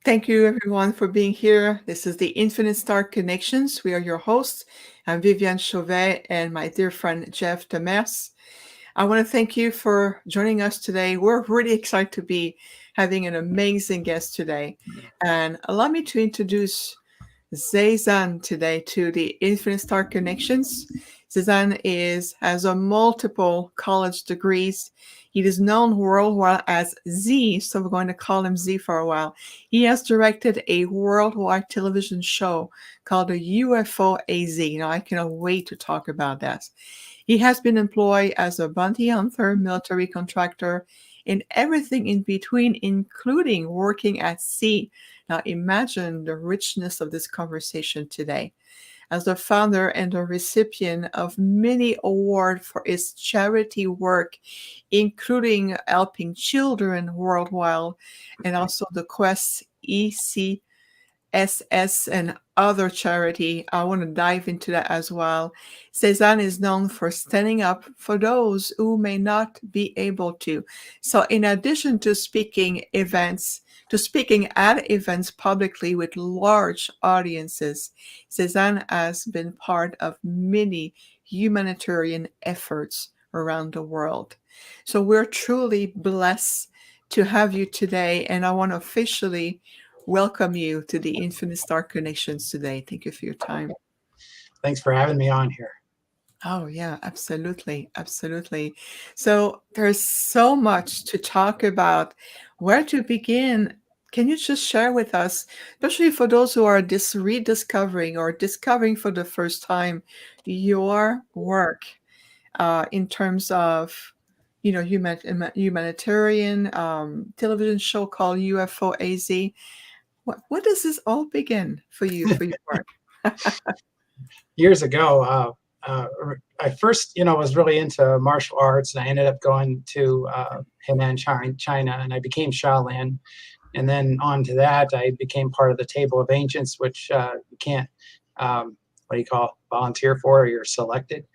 Thank you, everyone, for being here. This is the Infinite Star Connections. We are your hosts. I'm Viviane Chauvet and my dear friend Jeff Demers. I want to thank you for joining us today. We're really excited to be having an amazing guest today. And allow me to introduce Zaysan today to the Infinite Star Connections. Zaysan has a multiple college degrees. He is known worldwide as Z, so we're going to call him Z for a while. He has directed a worldwide television show called the UFO-AZ. Now, I cannot wait to talk about that. He has been employed as a bounty hunter, military contractor, and everything in between, including working at sea. Now, imagine the richness of this conversation today. As the founder and the recipient of many awards for his charity work, including helping children worldwide, and also the Quest ECSS and other charity. I want to dive into that as well. Zaysan is known for standing up for those who may not be able to. So in addition to speaking at events publicly with large audiences, Zaysan has been part of many humanitarian efforts around the world. So we're truly blessed to have you today, and I want to officially welcome you to the Infinite Star Connections today. Thank you for your time. Thanks for having me on here. Oh, yeah, absolutely. Absolutely. So there's so much to talk about. Where to begin? Can you just share with us, especially for those who are rediscovering or discovering for the first time, your work in terms of, humanitarian television show called UFO-AZ? What does this all begin for you for your work? Years ago, I first, was really into martial arts, and I ended up going to Henan, China, and I became Shaolin. And then on to that, I became part of the Table of Ancients, which you can't, volunteer for, or you're selected,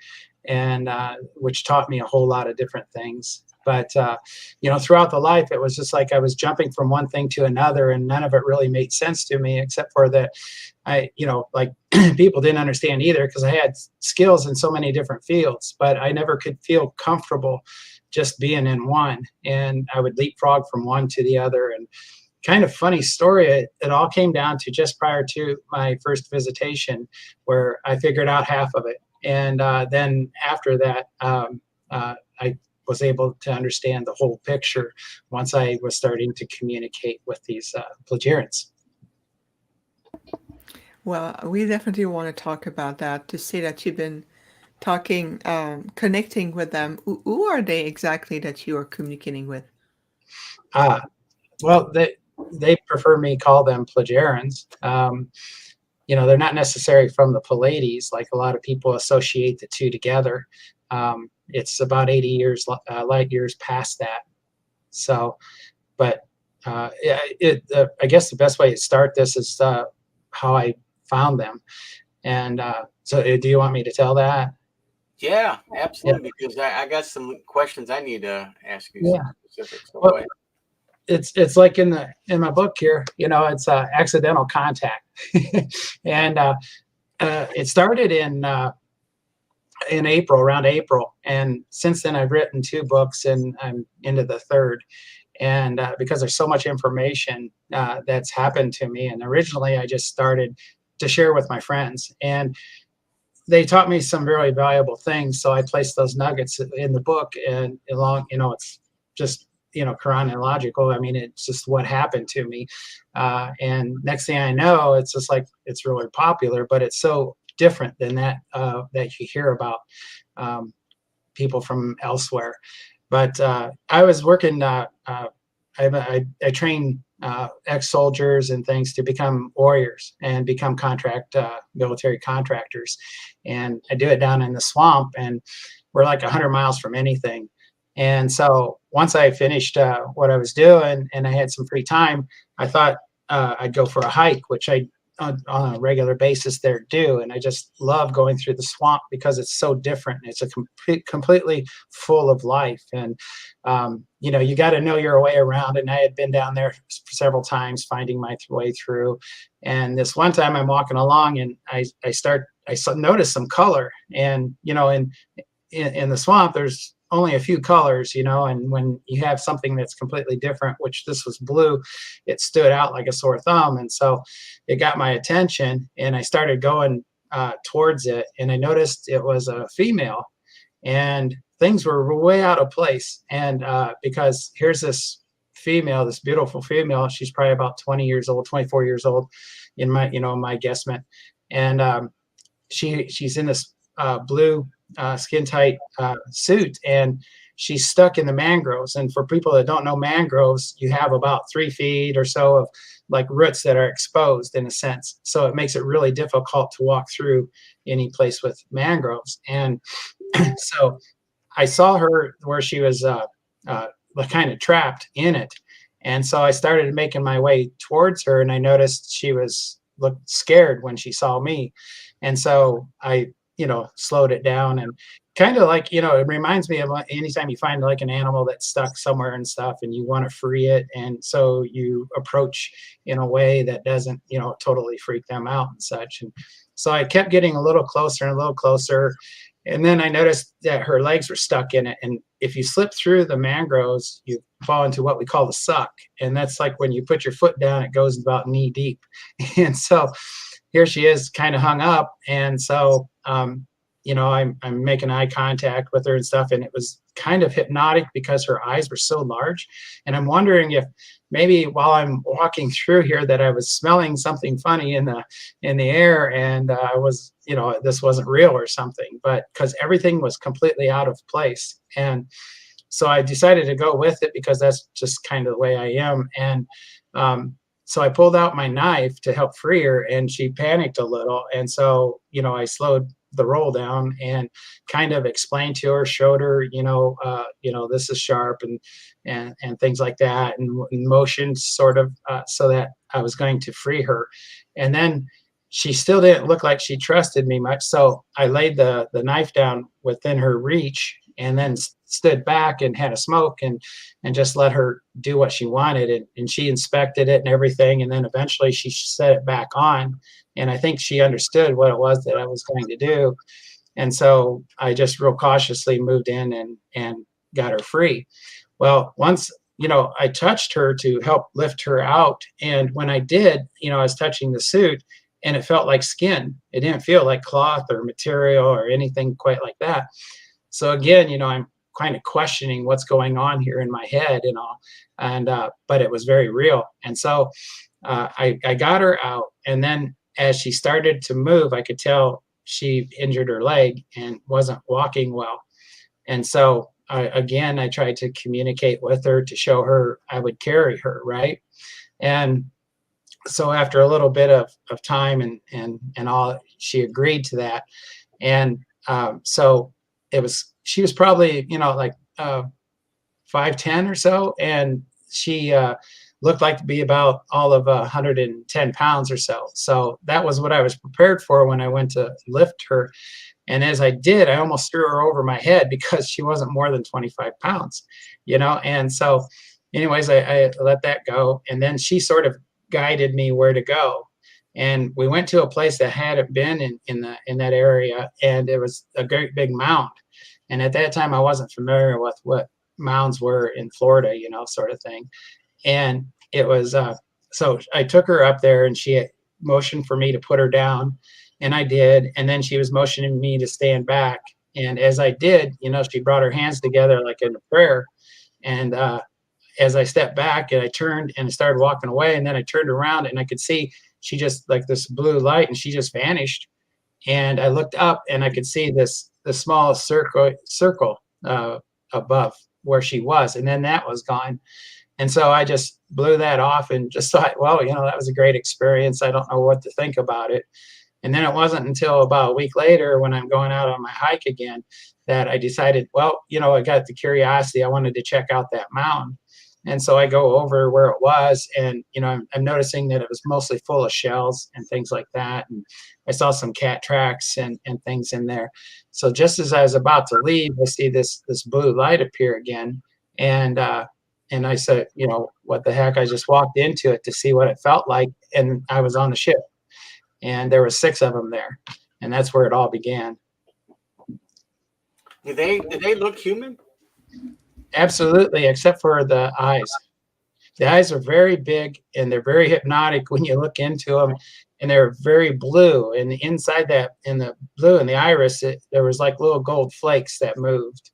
and which taught me a whole lot of different things. But, throughout the life, it was just like I was jumping from one thing to another, and none of it really made sense to me, except for that people didn't understand either, because I had skills in so many different fields, but I never could feel comfortable just being in one. And I would leapfrog from one to the other. And kind of funny story, it all came down to just prior to my first visitation, where I figured out half of it. And then after that, I was able to understand the whole picture once I was starting to communicate with these Plejarians. Well, we definitely want to talk about that, to say that you've been talking, connecting with them. Who are they exactly that you are communicating with? Well, they prefer me call them Plejarians. They're not necessarily from the Pleiades, like a lot of people associate the two together. It's about 80 years light years past that. So, but I guess the best way to start this is how I found them. And so, do you want me to tell that? Yeah, absolutely. Yeah. Because I got some questions I need to ask you. Yeah. Some specifics. So well, it's like in my book here, it's accidental contact, and it started in April, around April, and since then I've written 2 books, and I'm into the 3rd. And because there's so much information that's happened to me, and originally I just started to share with my friends, and they taught me some very valuable things. So I placed those nuggets in the book, and along, it's just, chronological. I mean, it's just what happened to me. And next thing I know, it's just like, it's really popular, but it's so different than that, that you hear about people from elsewhere. But I was working, I train ex-soldiers and things to become warriors and become military contractors. And I do it down in the swamp, and we're like 100 miles from anything. And so once I finished what I was doing and I had some free time, I thought I'd go for a hike, which I on a regular basis there do. And I just love going through the swamp because it's so different. It's a completely full of life. And, you know, you got to know your way around. And I had been down there several times finding my way through. And this one time I'm walking along and I noticed some color. And, you know, in the swamp, there's only a few colors, you know, and when you have something that's completely different, which this was blue, it stood out like a sore thumb. And so it got my attention and I started going towards it. And I noticed it was a female and things were way out of place. And because here's this female, this beautiful female, she's probably about 20 years old, 24 years old in my, you know, my guesstimate. And she's in this blue skin tight suit, and she's stuck in the mangroves. And for people that don't know mangroves, you have about 3 feet or so of like roots that are exposed in a sense. So it makes it really difficult to walk through any place with mangroves. And so I saw her where she was kind of trapped in it. And so I started making my way towards her, and I noticed she looked scared when she saw me. And so I, you know, slowed it down, and kind of like, you know, it reminds me of anytime you find like an animal that's stuck somewhere and stuff and you want to free it. And so you approach in a way that doesn't, you know, totally freak them out and such. And so I kept getting a little closer and a little closer. And then I noticed that her legs were stuck in it. And if you slip through the mangroves, you fall into what we call the suck. And that's like when you put your foot down, it goes about knee deep. And so here she is kind of hung up. And so, you know, I'm making eye contact with her and stuff. And it was kind of hypnotic because her eyes were so large. And I'm wondering if maybe while I'm walking through here that I was smelling something funny in the air, and I was, you know, this wasn't real or something, but because everything was completely out of place. And so I decided to go with it because that's just kind of the way I am. And so I pulled out my knife to help free her, and she panicked a little. And so, you know, I slowed the roll down and kind of explained to her, showed her, you know, this is sharp and things like that, and motioned sort of so that I was going to free her. And then she still didn't look like she trusted me much. So I laid the knife down within her reach and then stood back and had a smoke and just let her do what she wanted. And she inspected it and everything. And then eventually she set it back on. And I think she understood what it was that I was going to do. And so I just real cautiously moved in and got her free. Well, once, you know, I touched her to help lift her out. And when I did, you know, I was touching the suit and it felt like skin. It didn't feel like cloth or material or anything quite like that. So again, you know, I'm kind of questioning what's going on here in my head and all. And, but it was very real. And so I got her out. And then as she started to move, I could tell she injured her leg and wasn't walking well. And so again, I tried to communicate with her to show her I would carry her, right? And so after a little bit of time and all, she agreed to that. And so she was probably, you know, like 5'10" or so. And she looked like to be about all of 110 pounds or so. So that was what I was prepared for when I went to lift her. And as I did, I almost threw her over my head because she wasn't more than 25 pounds, you know? And so anyways, I let that go. And then she sort of guided me where to go. And we went to a place that hadn't been in that area. And it was a great big mound. And at that time, I wasn't familiar with what mounds were in Florida, you know, sort of thing. And it was, so I took her up there and she motioned for me to put her down. And I did. And then she was motioning me to stand back. And as I did, you know, she brought her hands together like in a prayer. And as I stepped back and I turned and I started walking away, and then I turned around and I could see she just like this blue light and she just vanished. And I looked up and I could see the small circle above where she was. And then that was gone. And so I just blew that off and just thought, well, you know, that was a great experience. I don't know what to think about it. And then it wasn't until about a week later when I'm going out on my hike again that I decided, well, you know, I got the curiosity. I wanted to check out that mound. And so I go over where it was, and I'm noticing that it was mostly full of shells and things like that. And I saw some cat tracks and things in there. So just as I was about to leave, I see this blue light appear again, and I said, what the heck? I just walked into it to see what it felt like, and I was on the ship, and there were 6 of them there, and that's where it all began. Do they look human? Absolutely, except for the eyes. The eyes are very big, and they're very hypnotic when you look into them, and they're very blue. And inside that, in the blue and the iris, there was like little gold flakes that moved.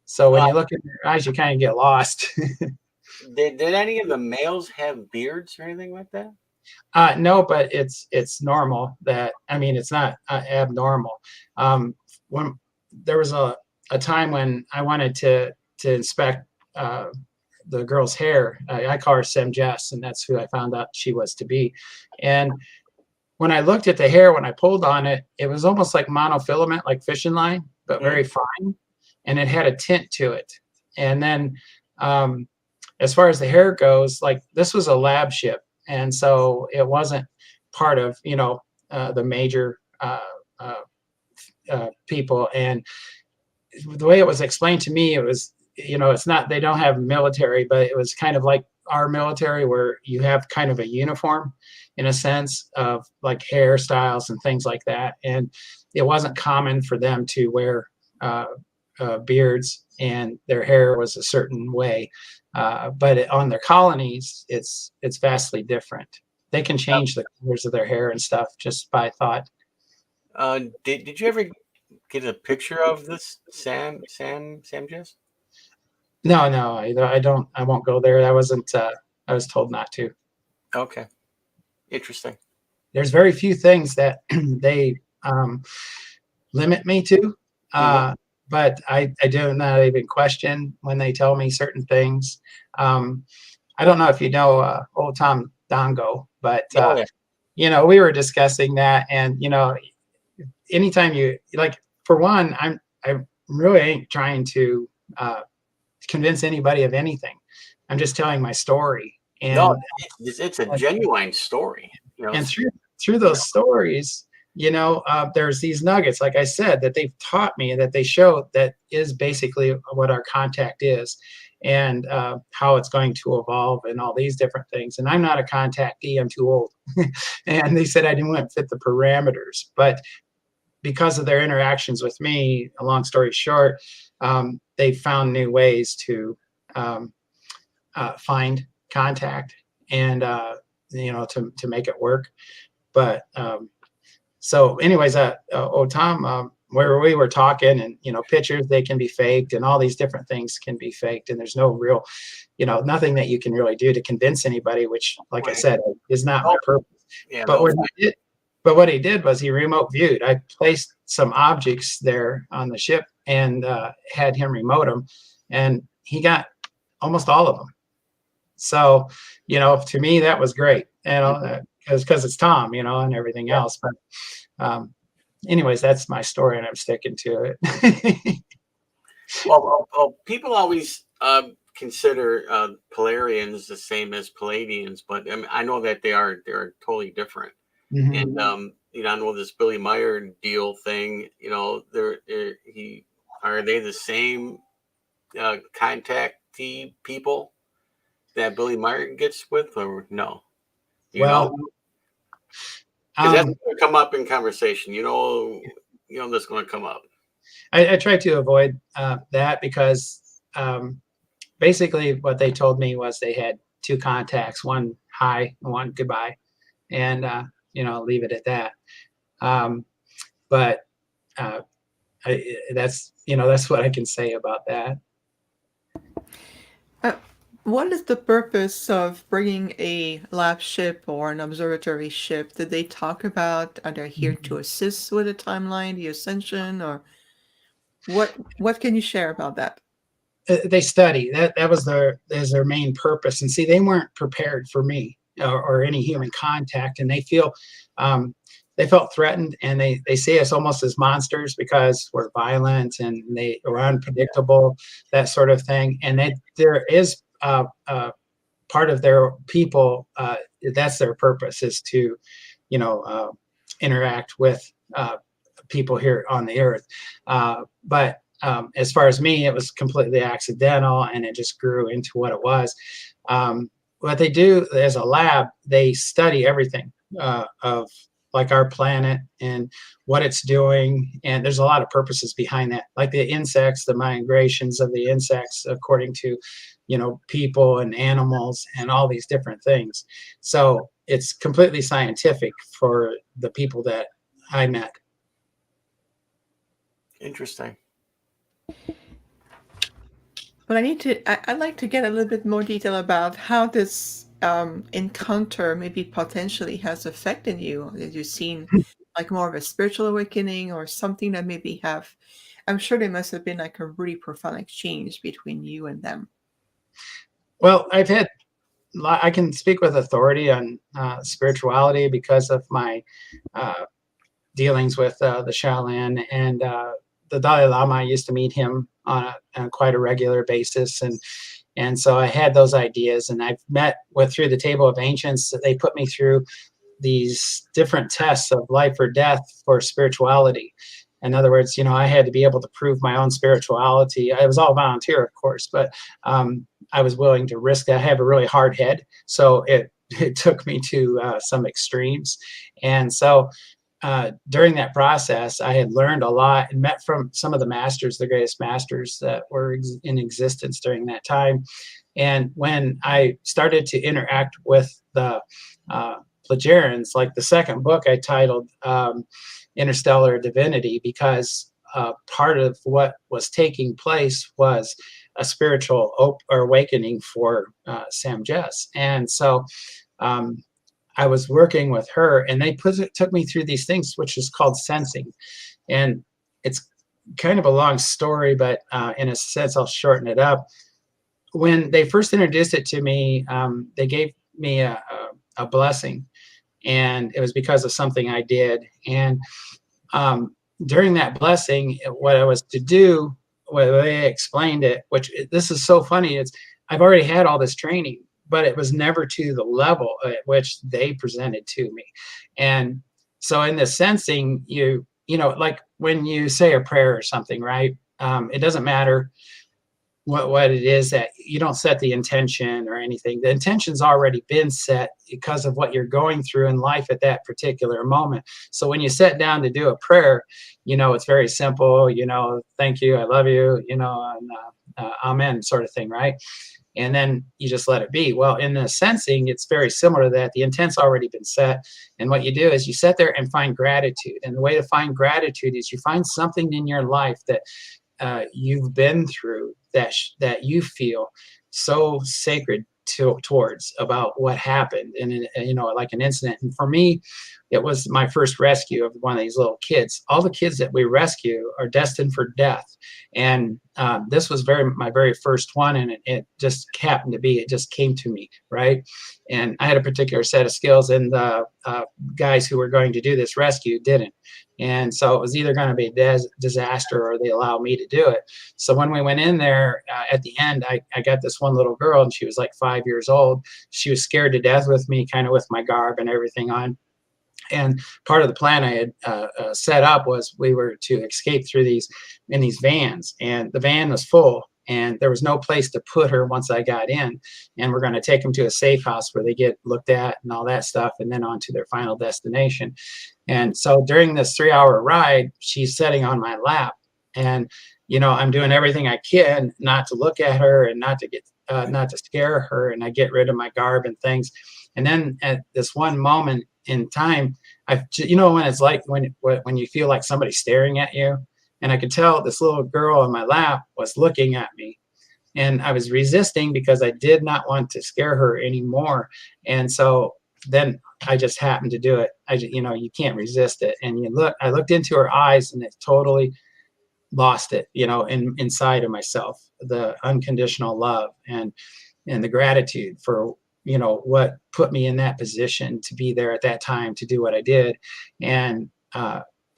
So when you look in their eyes, you kind of get lost. Did any of the males have beards or anything like that? No, but it's normal. It's not abnormal. When there was a time when I wanted to inspect the girl's hair. I call her Sem Jess, and that's who I found out she was to be. And when I looked at the hair, when I pulled on it, it was almost like monofilament, like fishing line, but very fine, and it had a tint to it. And then as far as the hair goes, like, this was a lab ship, and so it wasn't part of the major people. And the way it was explained to me, it was, it's not, they don't have military, but it was kind of like our military, where you have kind of a uniform in a sense of like hairstyles and things like that. And it wasn't common for them to wear beards, and their hair was a certain way. But on their colonies, it's vastly different. They can change the colors of their hair and stuff just by thought. Did you ever get a picture of this Sam Jess? No, I don't. I won't go there. I wasn't. I was told not to. Okay, interesting. There's very few things that they limit me to, but I do not even question when they tell me certain things. I don't know if you know old Tom Dongo, but we were discussing that, and anytime you like, for one, I really ain't trying to convince anybody of anything. I'm just telling my story. And no, it's a genuine story. And through those stories, there's these nuggets, like I said, that they've taught me, that they show that is basically what our contact is, and how it's going to evolve and all these different things. And I'm not a contactee, I'm too old. And they said I didn't fit the parameters. But because of their interactions with me, a long story short, they found new ways to find contact and to make it work. But so anyways, Tom, where we were talking, and pictures, they can be faked, and all these different things can be faked, and there's no real, nothing that you can really do to convince anybody, which, like I said, is not my purpose. Yeah, but what he did was he remote viewed. I placed some objects there on the ship and had him remote them, and he got almost all of them. So, to me, that was great, because it's Tom, and everything else. But anyways, that's my story, and I'm sticking to it. well, people always consider Polarians the same as Palladians, but I know that they're totally different. And I know this Billy Meyer deal thing. Are they the same contactee people that Billy Meyer gets with, or no? Because that's going to come up in conversation. That's going to come up. I try to avoid that, because basically what they told me was they had 2 contacts, one hi and one goodbye, and leave it at that. But that's what I can say about that. What is the purpose of bringing a lab ship or an observatory ship? Did they talk about, are they here to assist with the timeline, the ascension, or what can you share about that? They study. That was their main purpose. And see, they weren't prepared for me or any human contact, and they felt threatened, and they see us almost as monsters because we're violent and we're unpredictable, that sort of thing. And there is part of their people, that's their purpose, is to, interact with people here on the earth. But as far as me, it was completely accidental, and it just grew into what it was. What they do as a lab, they study everything of like our planet and what it's doing. And there's a lot of purposes behind that, like the insects, the migrations of the insects, according to, people and animals and all these different things. So it's completely scientific for the people that I met. Interesting. But I'd like to get a little bit more detail about how this encounter maybe potentially has affected you. Have you seen like more of a spiritual awakening or something that maybe I'm sure there must have been like a really profound exchange between you and them. Well, I can speak with authority on spirituality because of my dealings with the Shaolin, and the Dalai Lama. I used to meet him on quite a regular basis, and so I had those ideas, and I've met through the Table of Ancients. They put me through these different tests of life or death for spirituality. In other words, I had to be able to prove my own spirituality. I was all volunteer, of course, but I was willing to risk that. I have a really hard head, so it took me to some extremes. And so during that process, I had learned a lot and met from some of the masters, the greatest masters that were in existence during that time. And when I started to interact with the Plejarians, like the second book I titled Interstellar Divinity, because part of what was taking place was a spiritual awakening for Sam Jess. And so I was working with her, and they took me through these things, which is called sensing. And it's kind of a long story, but in a sense, I'll shorten it up. When they first introduced it to me, they gave me a blessing, and it was because of something I did. And during that blessing, what I was to do, the way they explained it, which this is so funny, is I've already had all this training, but it was never to the level at which they presented to me. And so in the sensing, like when you say a prayer or something, right? It doesn't matter what it is, that you don't set the intention or anything. The intention's already been set because of what you're going through in life at that particular moment. So when you sit down to do a prayer, it's very simple, thank you, I love you, and amen sort of thing, right? And then you just let it be. Well, in the sensing, it's very similar to that. The intent's already been set. And what you do is you sit there and find gratitude. And the way to find gratitude is you find something in your life that you've been through that you feel so sacred towards about what happened, and like an incident. And for me, it was my first rescue of one of these little kids. All the kids that we rescue are destined for death, and this was my very first one, and it just happened to be, it just came to me, right? And I had a particular set of skills, and the guys who were going to do this rescue didn't. And so it was either going to be a disaster or they allowed me to do it. So when we went in there, at the end, I got this one little girl, and she was like 5 years old. She was scared to death with me, kind of with my garb and everything on. And part of the plan I had set up was we were to escape through these vans, and the van was full, and there was no place to put her once I got in. And we're going to take them to a safe house where they get looked at and all that stuff, and then on to their final destination. And so during this 3-hour ride, she's sitting on my lap, and I'm doing everything I can not to look at her and not to scare her, and I get rid of my garb and things. And then at this one moment in time, when it's like when you feel like somebody's staring at you, and I could tell this little girl on my lap was looking at me, and I was resisting because I did not want to scare her anymore. And so then I just happened to do it. You can't resist it. And I looked into her eyes, and it totally lost it, inside of myself, the unconditional love and the gratitude for what put me in that position to be there at that time to do what I did. And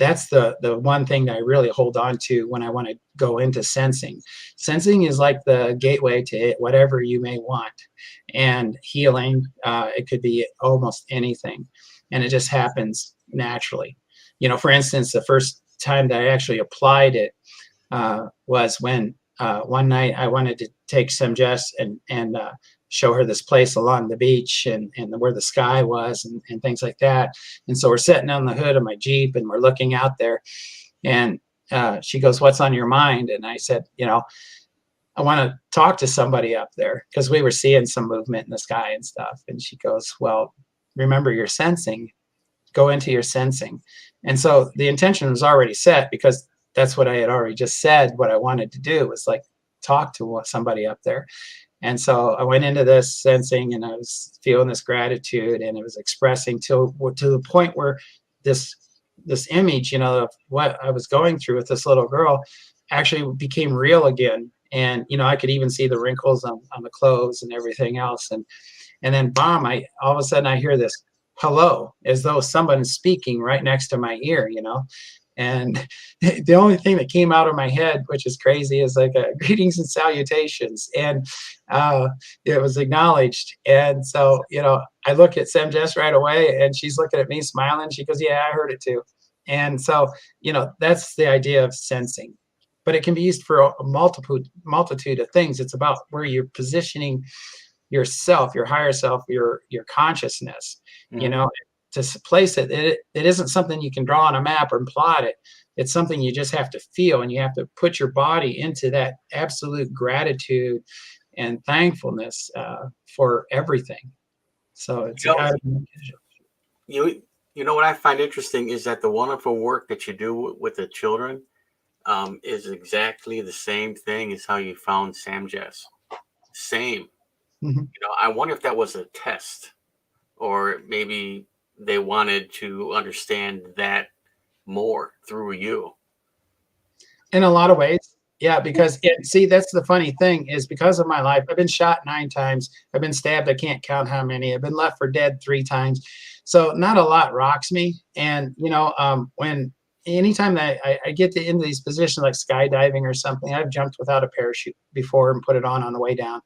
that's the one thing that I really hold on to when I want to go into sensing. Sensing is like the gateway to whatever you may want. And healing, it could be almost anything. And it just happens naturally. You know, for instance, the first time that I actually applied it was when one night I wanted to take some Jess and show her this place along the beach and where the sky was and things like that. And so we're sitting on the hood of my Jeep and we're looking out there, and she goes, "What's on your mind?" And I said, you know, I want to talk to somebody up there, because we were seeing some movement in the sky and stuff. And she goes, "Well, remember your sensing, go into your sensing." And so the intention was already set, because that's what I had already just said. What I wanted to do was like talk to somebody up there. And so I went into this sensing, and I was feeling this gratitude, and it was expressing to the point where this image, you know, of what I was going through with this little girl actually became real again. And, you know, I could even see the wrinkles on the clothes and everything else. And then bomb, all of a sudden I hear this hello, as though someone's speaking right next to my ear, you know. And the only thing that came out of my head, which is crazy, is like greetings and salutations. And it was acknowledged. And so, you know, I look at Sam Jess right away, and she's looking at me smiling. She goes, "Yeah, I heard it too." And so, you know, that's the idea of sensing. But it can be used for a multitude of things. It's about where you're positioning yourself, your higher self, your consciousness, you know, to place it. It isn't something you can draw on a map or plot it. It's something you just have to feel, and you have to put your body into that absolute gratitude and thankfulness for everything. So it's you know what I find interesting is that the wonderful work that you do with the children is exactly the same thing as how you found Sam Jess. Same. You know, I wonder if that was a test, or maybe they wanted to understand that more through you. In a lot of ways, yeah, because see, that's the funny thing, is because of my life, I've been shot 9 times. I've been stabbed, I can't count how many. I've been left for dead 3 times. So not a lot rocks me. And, you know, anytime that I get into these positions like skydiving or something, I've jumped without a parachute before and put it on the way down.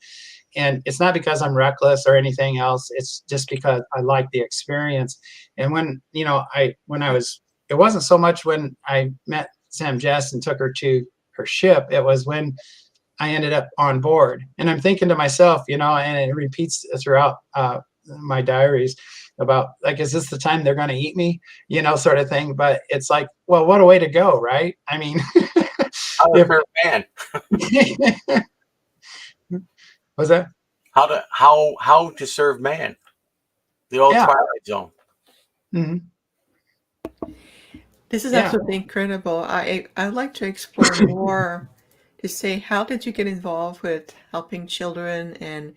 And it's not because I'm reckless or anything else. It's just because I like the experience. And when, you know, it wasn't so much when I met Sam Jess and took her to her ship. It was when I ended up on board. And I'm thinking to myself, you know, and it repeats throughout my diaries about, like, is this the time they're going to eat me, you know, sort of thing. But it's like, well, what a way to go, right? I mean, Man. Was that how to serve man? The old Twilight Zone. This is absolutely incredible. I'd like to explore more to say, how did you get involved with helping children? And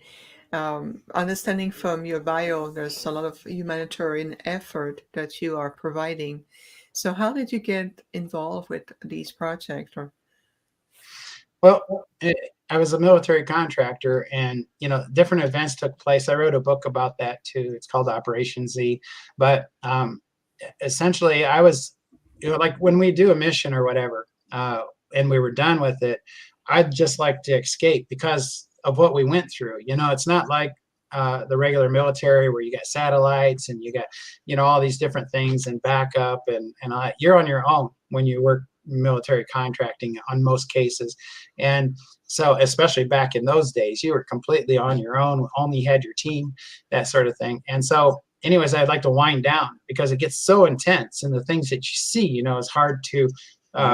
understanding from your bio, there's a lot of humanitarian effort that you are providing. So how did you get involved with these projects? Well, I was a military contractor, and, you know, different events took place. I wrote a book about that too. It's called Operation Z. But essentially, I was, you know, like when we do a mission or whatever, and we were done with it, I'd just like to escape because of what we went through. You know, it's not like the regular military where you got satellites and you got, you know, all these different things and backup and you're on your own when you work military contracting on most cases. And so, especially back in those days, you were completely on your own, only had your team, that sort of thing. And so anyways, I'd like to wind down because it gets so intense, and the things that you see, you know, is hard to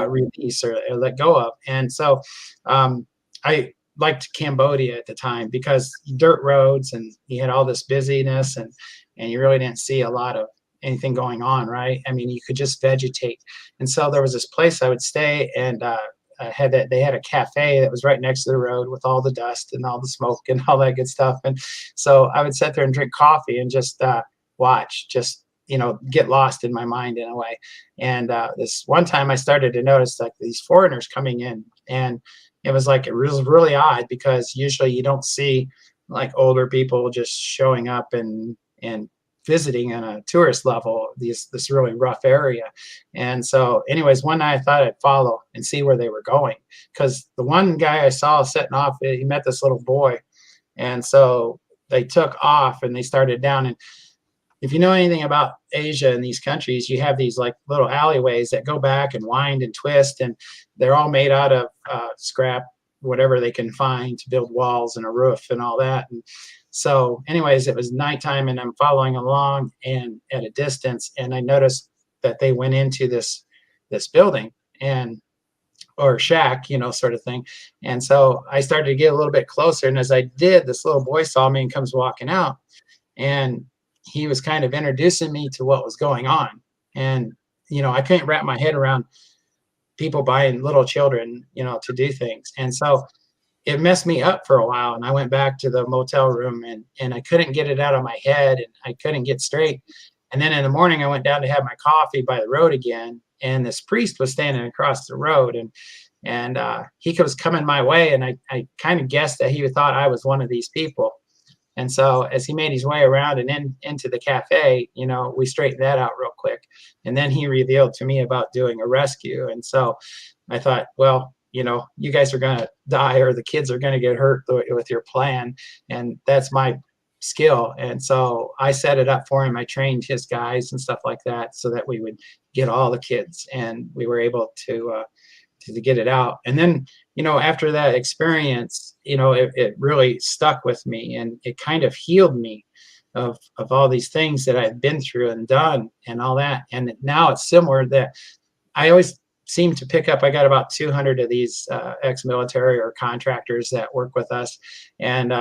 release or let go of. And so I liked Cambodia at the time because dirt roads, and you had all this busyness, and you really didn't see a lot of anything going on, right? I mean, you could just vegetate. And so there was this place I would stay, and they had a cafe that was right next to the road with all the dust and all the smoke and all that good stuff. And so I would sit there and drink coffee and just watch, just, you know, get lost in my mind in a way. And this one time I started to notice like these foreigners coming in, and it was like, it was really odd because usually you don't see like older people just showing up and visiting on a tourist level, this really rough area. And so anyways, one night I thought I'd follow and see where they were going, because the one guy I saw setting off, he met this little boy. And so they took off and they started down. And if you know anything about Asia and these countries, you have these like little alleyways that go back and wind and twist, and they're all made out of scrap, whatever they can find to build walls and a roof and all that. And so anyways, it was nighttime and I'm following along and at a distance, and I noticed that they went into this building and or shack, you know, sort of thing. And so I started to get a little bit closer, and as I did, this little boy saw me and comes walking out, and he was kind of introducing me to what was going on. And you know, I couldn't wrap my head around people buying little children, you know, to do things. And so it messed me up for a while, and I went back to the motel room and I couldn't get it out of my head, and I couldn't get straight. And then in the morning I went down to have my coffee by the road again, and this priest was standing across the road, and he was coming my way, and I kind of guessed that he thought I was one of these people. And so as he made his way around and into the cafe, you know, we straightened that out real quick. And then he revealed to me about doing a rescue. And so I thought, well, you know, you guys are going to die, or the kids are going to get hurt with your plan. And that's my skill. And so I set it up for him. I trained his guys and stuff like that so that we would get all the kids, and we were able to get it out. And then, you know, after that experience, you know, it really stuck with me, and it kind of healed me of all these things that I've been through and done and all that. And now it's similar that I always seem to pick up, I got about 200 of these ex-military or contractors that work with us. And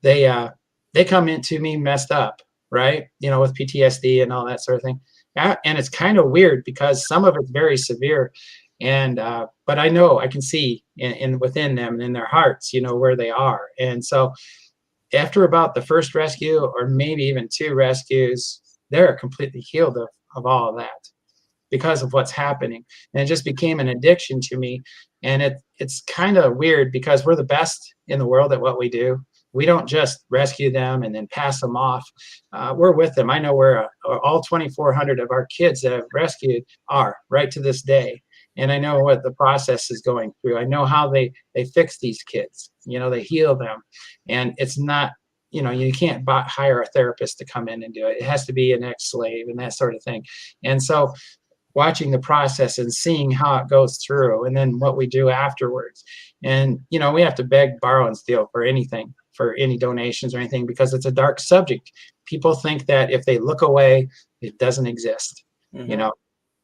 they come into me messed up, right? You know, with PTSD and all that sort of thing. And it's kind of weird because some of it's very severe. And but I know I can see in within them and in their hearts, you know, where they are. And so after about the first rescue, or maybe even 2 rescues, they're completely healed of all of that because of what's happening. And it just became an addiction to me. And it's kind of weird because we're the best in the world at what we do. We don't just rescue them and then pass them off. We're with them. I know where all 2,400 of our kids that I've rescued are right to this day. And I know what the process is going through. I know how they fix these kids. You know, they heal them. And it's not, you know, you can't hire a therapist to come in and do it. It has to be an ex-slave and that sort of thing. And so watching the process and seeing how it goes through, and then what we do afterwards. And, you know, we have to beg, borrow, and steal for anything, for any donations or anything, because it's a dark subject. People think that if they look away, it doesn't exist, you know,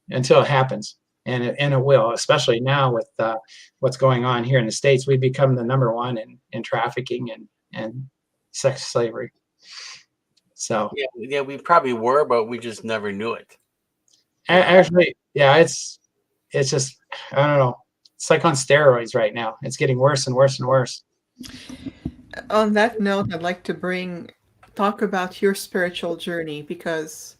until it happens. And it will, especially now with what's going on here in the States. We've become the #1 in trafficking and sex slavery. So yeah, we probably were, but we just never knew it. Actually, yeah, it's just, I don't know. It's like on steroids right now. It's getting worse and worse and worse. On that note, I'd like to talk about your spiritual journey, because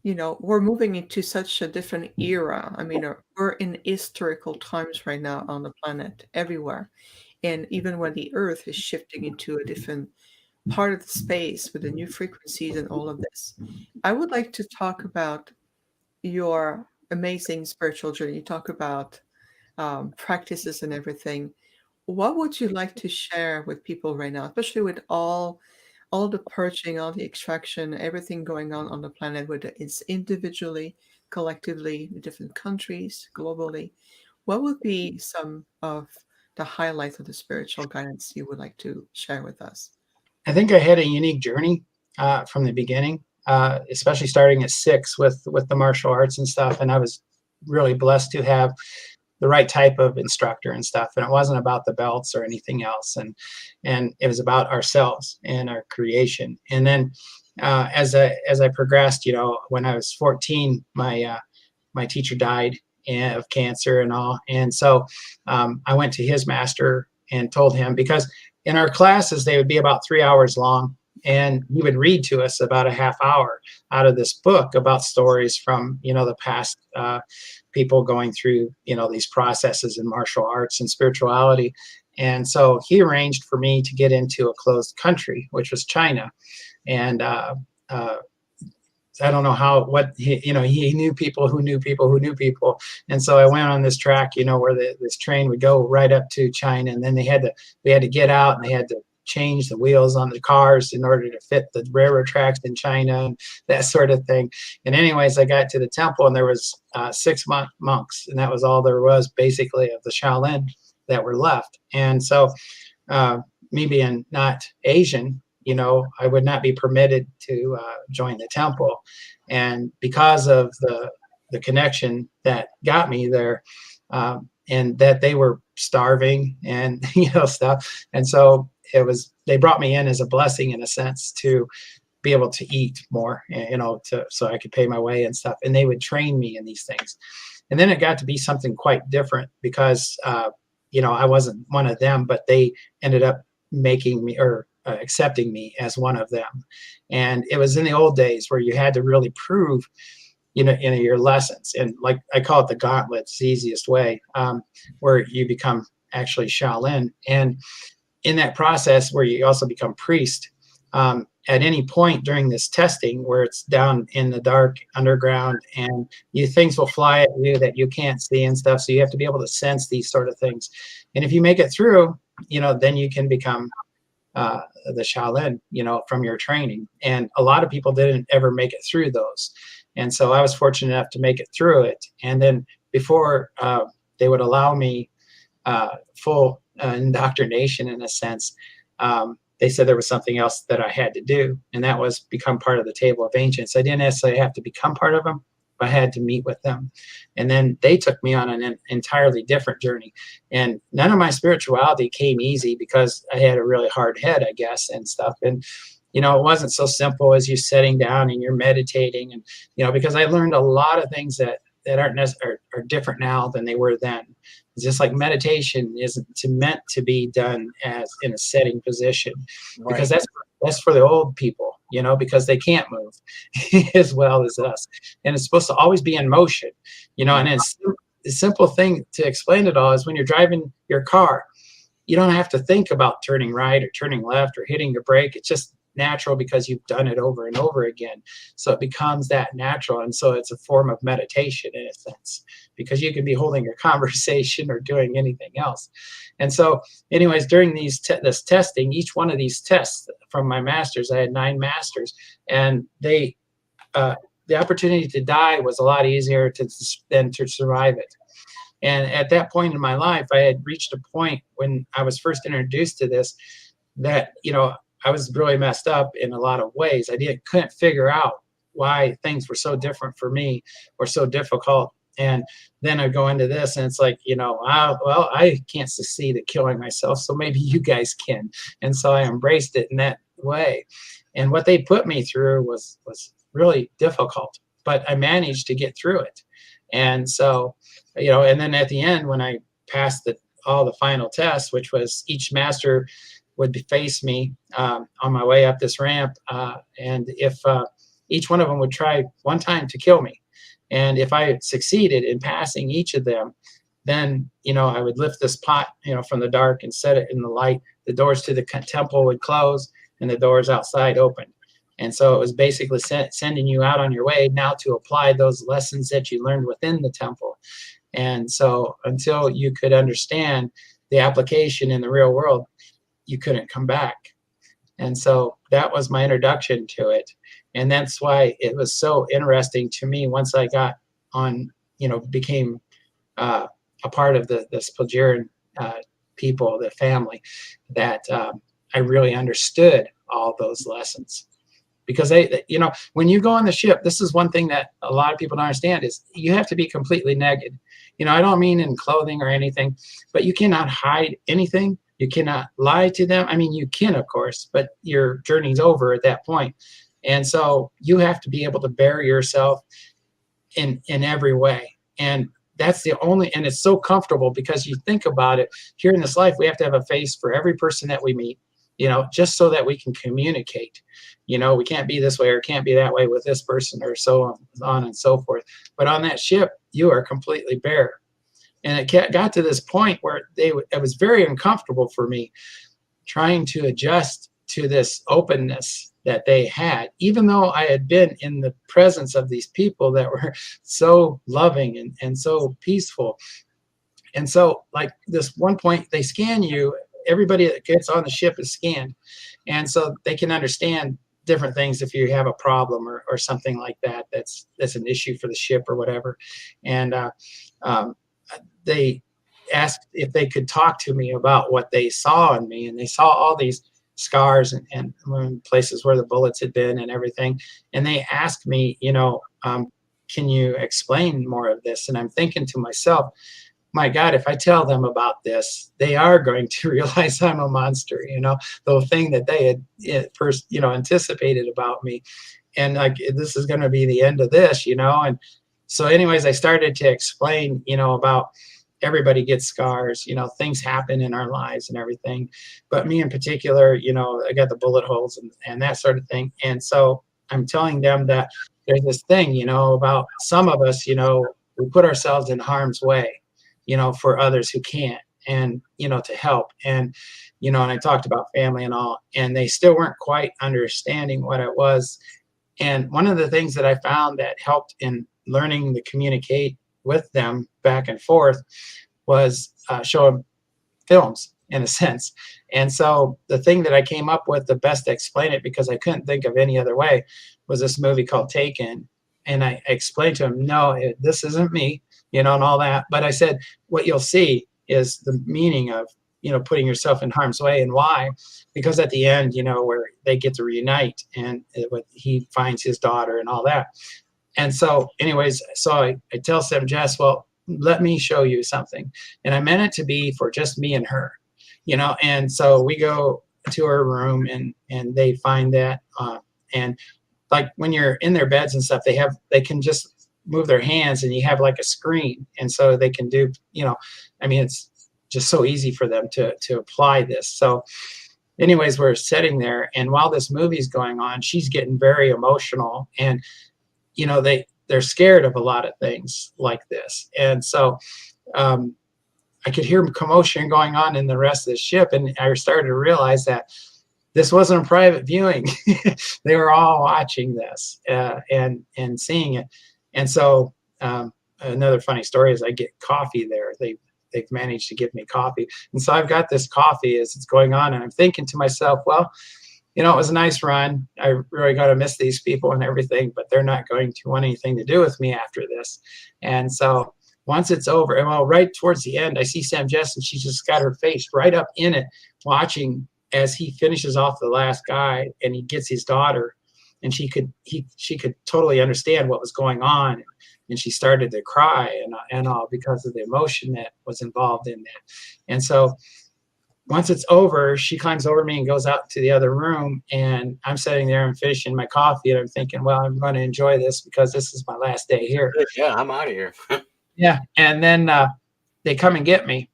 you know, we're moving into such a different era. I mean, we're in historical times right now on the planet, everywhere. And even when the Earth is shifting into a different part of the space with the new frequencies and all of this, I would like to talk about your amazing spiritual journey. You talk about practices and everything. What would you like to share with people right now, especially with all the purging, all the extraction, everything going on the planet, whether it's individually, collectively, in different countries, globally? What would be some of the highlights of the spiritual guidance you would like to share with us? I think I had a unique journey from the beginning, especially starting at 6 with the martial arts and stuff. And I was really blessed to have the right type of instructor and stuff. And it wasn't about the belts or anything else. And it was about ourselves and our creation. And then as I progressed, you know, when I was 14, my teacher died of cancer and all. And so I went to his master and told him, because in our classes, they would be about 3 hours long. And he would read to us about a half hour out of this book about stories from, you know, the past people going through, you know, these processes in martial arts and spirituality. And so he arranged for me to get into a closed country, which was China. And I don't know what he knew people who knew people who knew people. And so I went on this track, where this train would go right up to China. And then we had to get out, and they had to change the wheels on the cars in order to fit the railroad tracks in China and that sort of thing. And anyways, I got to the temple, and there was 6 monks, and that was all there was basically of the Shaolin that were left. And so me being not Asian, I would not be permitted to join the temple. And because of the connection that got me there, and that they were starving and, stuff. And so they brought me in as a blessing, in a sense, to be able to eat more, so I could pay my way and stuff. And they would train me in these things. And then it got to be something quite different because, I wasn't one of them, but they ended up making me, or accepting me as one of them. And it was in the old days where you had to really prove, your lessons. And like I call it the gauntlet, it's the easiest way, where you become actually Shaolin. And in that process, where you also become priest, at any point during this testing, where it's down in the dark underground, and things will fly at you that you can't see and stuff. So you have to be able to sense these sort of things. And if you make it through, then you can become the Shaolin, from your training. And a lot of people didn't ever make it through those. And so I was fortunate enough to make it through it. And then before they would allow me full indoctrination, in a sense, they said there was something else that I had to do, and that was become part of the Table of Ancients. I didn't necessarily have to become part of them, but I had to meet with them. And then they took me on an entirely different journey. And none of my spirituality came easy, because I had a really hard head, I guess, and stuff. And, it wasn't so simple as you sitting down and you're meditating. And, because I learned a lot of things that are different now than they were then. It's just like meditation isn't meant to be done as in a sitting position, right? Because that's for the old people, because they can't move as well as us. And it's supposed to always be in motion, and it's the simple thing to explain it all is when you're driving your car, you don't have to think about turning right or turning left or hitting your brake. It's just natural because you've done it over and over again. So it becomes that natural. And so it's a form of meditation, in a sense, because you can be holding your conversation or doing anything else. And so anyways, during this testing, each one of these tests from my masters, I had 9 masters, and the opportunity to die was a lot easier than to survive it. And at that point in my life, I had reached a point when I was first introduced to this that, I was really messed up in a lot of ways. I couldn't figure out why things were so different for me or so difficult. And then I go into this, and it's like, I can't succeed at killing myself, so maybe you guys can. And so I embraced it in that way. And what they put me through was really difficult, but I managed to get through it. And so, and then at the end, when I passed all the final tests, which was each master would face me on my way up this ramp, and if each one of them would try one time to kill me, and if I succeeded in passing each of them, then I would lift this pot from the dark and set it in the light. The doors to the temple would close, and the doors outside opened. And so it was basically sending you out on your way now to apply those lessons that you learned within the temple. And so until you could understand the application in the real world, you couldn't come back. And so that was my introduction to it. And that's why it was so interesting to me once I got on, became a part of this Plejarian people, the family, that I really understood all those lessons. Because when you go on the ship, this is one thing that a lot of people don't understand is you have to be completely naked. I don't mean in clothing or anything, but you cannot hide anything. You cannot lie to them. I mean, you can, of course, but your journey's over at that point. And so you have to be able to bear yourself in every way. And that's and it's so comfortable because you think about it, here in this life, we have to have a face for every person that we meet, just so that we can communicate. We can't be this way or can't be that way with this person or so on and so forth. But on that ship, you are completely bare. And it got to this point where it was very uncomfortable for me trying to adjust to this openness that they had, even though I had been in the presence of these people that were so loving and so peaceful. And so, like, this one point, they scan you. Everybody that gets on the ship is scanned. And so they can understand different things if you have a problem or something like that, that's an issue for the ship or whatever. And they asked if they could talk to me about what they saw in me. And they saw all these scars and places where the bullets had been and everything. And they asked me, can you explain more of this? And I'm thinking to myself, my God, if I tell them about this, they are going to realize I'm a monster, the thing that they had at first, anticipated about me. And like, this is going to be the end of this, And so anyways, I started to explain, about everybody gets scars, things happen in our lives and everything. But me in particular, I got the bullet holes and that sort of thing. And so I'm telling them that there's this thing, about some of us, we put ourselves in harm's way, for others who can't, and, to help. And, and I talked about family and all, and they still weren't quite understanding what it was. And one of the things that I found that helped in learning to communicate with them back and forth was showing films, in a sense. And so the thing that I came up with, the best to explain it, because I couldn't think of any other way, was this movie called Taken. And I explained to him, no, this isn't me, and all that. But I said, what you'll see is the meaning of, putting yourself in harm's way. And why? Because at the end, where they get to reunite and he finds his daughter and all that. And so anyways, so I tell Sam Jess, well, let me show you something. And I meant it to be for just me and her, and so we go to her room and they find that, and like when you're in their beds and stuff, they can just move their hands and you have like a screen. And so they can do, it's just so easy for them to apply this. So anyways, we're sitting there, and while this movie's going on, she's getting very emotional, and, they're scared of a lot of things like this. And so I could hear commotion going on in the rest of the ship. And I started to realize that this wasn't a private viewing. They were all watching this and seeing it. And so another funny story is I get coffee there. They've managed to give me coffee. And so I've got this coffee as it's going on, and I'm thinking to myself, well, it was a nice run. I really got to miss these people and everything, but they're not going to want anything to do with me after this. And so once it's over, and well, right towards the end, I see Sam Jess, and she just got her face right up in it, watching as he finishes off the last guy and he gets his daughter, and she could totally understand what was going on. And she started to cry and all because of the emotion that was involved in that. And so once it's over, she climbs over me and goes out to the other room, and I'm sitting there and finishing my coffee, and I'm thinking, well, I'm going to enjoy this because this is my last day here. Yeah, I'm out of here. Yeah. And then they come and get me.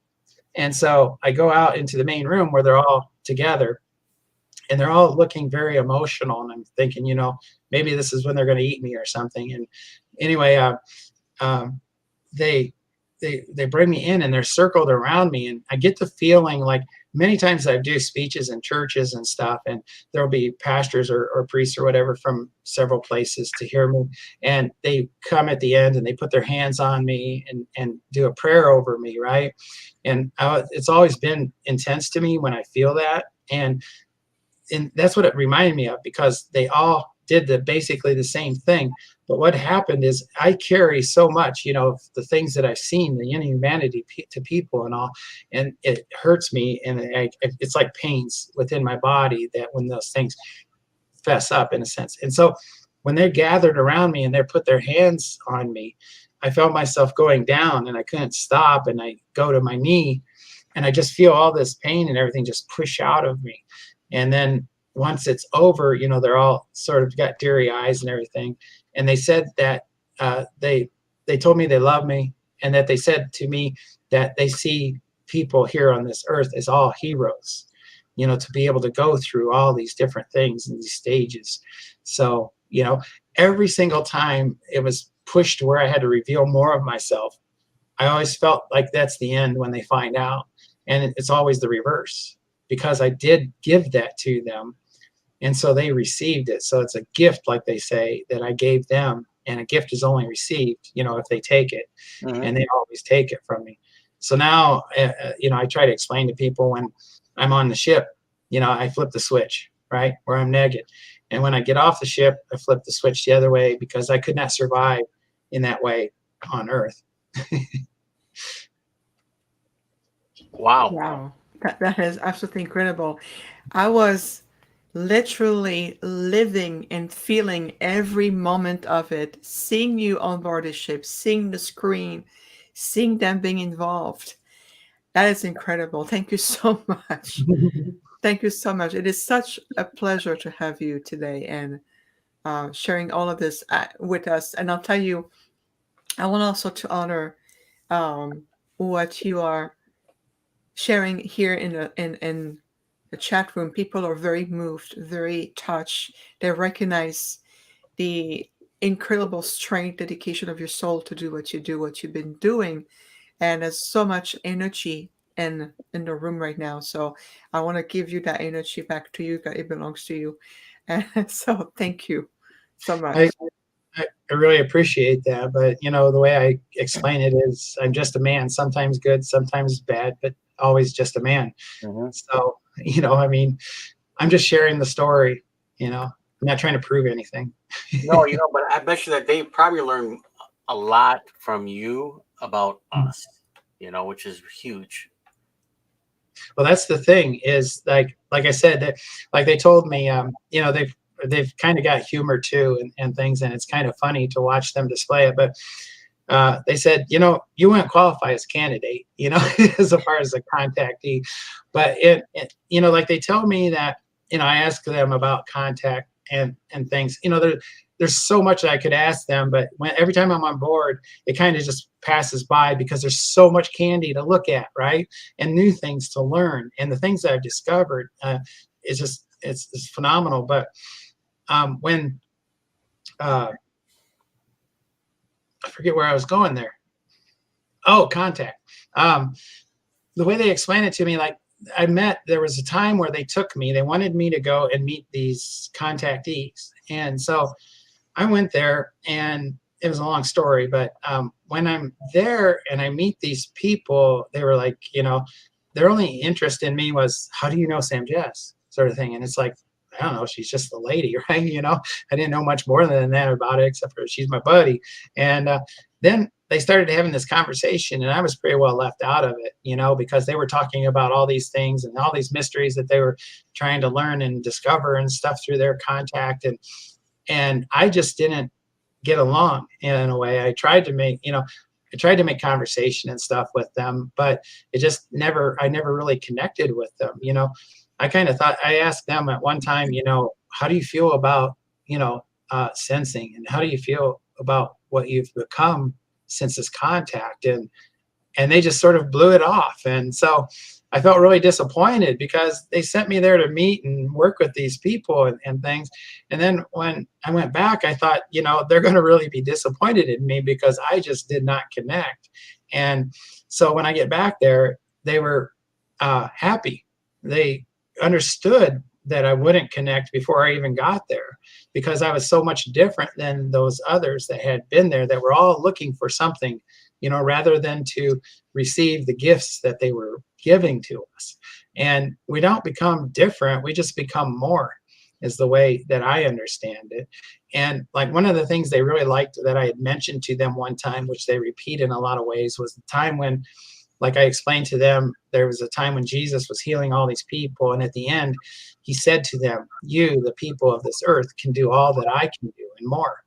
And so I go out into the main room where they're all together, and they're all looking very emotional. And I'm thinking, maybe this is when they're going to eat me or something. And anyway, they bring me in, and they're circled around me, and I get the feeling like many times I do speeches in churches and stuff, and there'll be pastors or priests or whatever from several places to hear me, and they come at the end and they put their hands on me and do a prayer over me, right? And it's always been intense to me when I feel that, and that's what it reminded me of, because they all did basically the same thing. But what happened is I carry so much, the things that I've seen, the inhumanity to people and all, and it hurts me. And it's like pains within my body that when those things fess up, in a sense. And so when they gathered around me and they put their hands on me, I felt myself going down, and I couldn't stop. And I go to my knee, and I just feel all this pain and everything just push out of me. And then once it's over, they're all sort of got teary eyes and everything. And they said that they told me they love me, and that they said to me that they see people here on this earth as all heroes, to be able to go through all these different things and these stages. So, every single time it was pushed to where I had to reveal more of myself, I always felt like that's the end when they find out. And it's always the reverse, because I did give that to them. And so they received it. So it's a gift, like they say, that I gave them. And a gift is only received, if they take it. And they always take it from me. So now, I try to explain to people when I'm on the ship, I flip the switch, right, where I'm negative. And when I get off the ship, I flip the switch the other way, because I could not survive in that way on Earth. Wow. Wow. That is absolutely incredible. I was literally living and feeling every moment of it, seeing you on board the ship, seeing the screen, seeing them being involved. That is incredible. Thank you so much. Thank you so much. It is such a pleasure to have you today and sharing all of this with us. And I'll tell you, I want also to honor what you are sharing here in the chat room. People are very moved, very touched. They recognize the incredible strength, dedication of your soul to do what you do, what you've been doing. And there's so much energy in the room right now. So I want to give you that energy back to you. It belongs to you. And so thank you so much. I really appreciate that. But, the way I explain it is I'm just a man, sometimes good, sometimes bad, but always just a man. So, I'm just sharing the story, I'm not trying to prove anything. No, but I bet you that they probably learn a lot from you about us, which is huge. Well, that's the thing is like I said, that like they told me, they've kind of got humor too and things. And it's kind of funny to watch them display it. But they said, you wouldn't qualify as a candidate, as far as a contactee. But like they tell me that, I ask them about contact and things, there's so much that I could ask them, but every time I'm on board, it kind of just passes by because there's so much candy to look at, right? And new things to learn. And the things that I've discovered, it's phenomenal. But when I forget where I was going there. Oh, contact. The way they explained it to me, like there was a time where they wanted me to go and meet these contactees. And so I went there, and it was a long story, but when I'm there and I meet these people, they were like, their only interest in me was, how do you know Sam Jess, sort of thing. And it's like, I don't know, she's just the lady, right? I didn't know much more than that about it, except for she's my buddy. And then they started having this conversation, and I was pretty well left out of it, because they were talking about all these things and all these mysteries that they were trying to learn and discover and stuff through their contact. And I just didn't get along in a way. I tried to make conversation and stuff with them, but I never really connected with them. I kind of thought, I asked them at one time, how do you feel about, sensing, and how do you feel about what you've become since this contact? And they just sort of blew it off. And so I felt really disappointed because they sent me there to meet and work with these people and things. And then when I went back, I thought, they're going to really be disappointed in me because I just did not connect. And so when I get back there, they were happy. They understood that I wouldn't connect before I even got there, because I was so much different than those others that had been there, that were all looking for something, rather than to receive the gifts that they were giving to us. And we don't become different, we just become more, is the way that I understand it. And like one of the things they really liked that I had mentioned to them one time, which they repeat in a lot of ways, was the time when, like I explained to them, there was a time when Jesus was healing all these people. And at the end, he said to them, you, the people of this earth, can do all that I can do and more.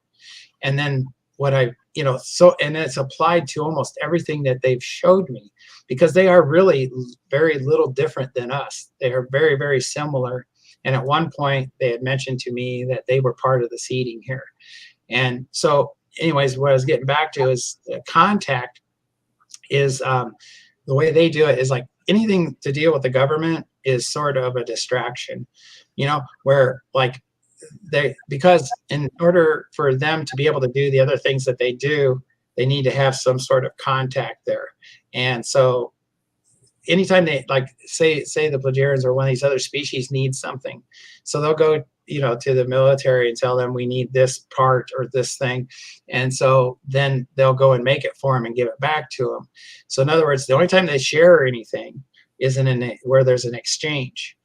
And then and it's applied to almost everything that they've showed me, because they are really very little different than us. They are very, very similar. And at one point they had mentioned to me that they were part of the seeding here. And so anyways, what I was getting back to is contact is the way they do it is like anything to deal with the government is sort of a distraction, where like because in order for them to be able to do the other things that they do, they need to have some sort of contact there. And so anytime they, like say the Plejarians or one of these other species needs something, so they'll go to the military and tell them we need this part or this thing. And so then they'll go and make it for them and give it back to them. So in other words, the only time they share anything isn't where there's an exchange.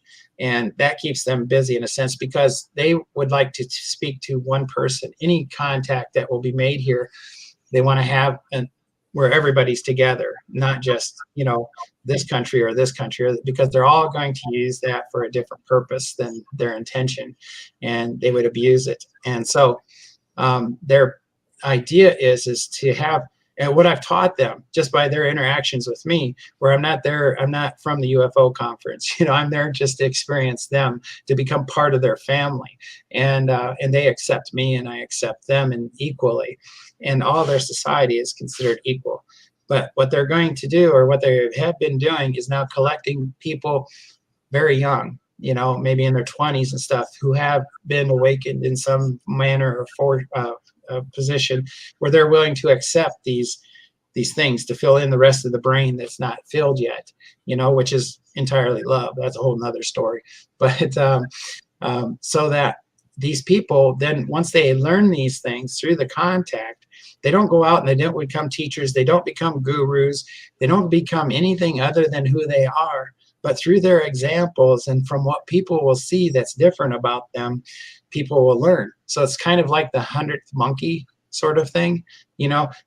And that keeps them busy in a sense, because they would like to speak to one person. Any contact that will be made here, they want to have where everybody's together, not just, this country or this country, because they're all going to use that for a different purpose than their intention, and they would abuse it. And so their idea is to have, and what I've taught them just by their interactions with me, where I'm not from the UFO conference, I'm there just to experience them, to become part of their family, and they accept me and I accept them and equally, and all their society is considered equal. But what they're going to do, or what they have been doing, is now collecting people very young, maybe in their 20s and stuff, who have been awakened in some manner or position where they're willing to accept these things to fill in the rest of the brain that's not filled yet, which is entirely love. That's a whole nother story. But so that these people then, once they learn these things through the contact, they don't go out and they don't become teachers. They don't become gurus. They don't become anything other than who they are. But through their examples and from what people will see that's different about them, people will learn. So it's kind of like the 100th monkey sort of thing.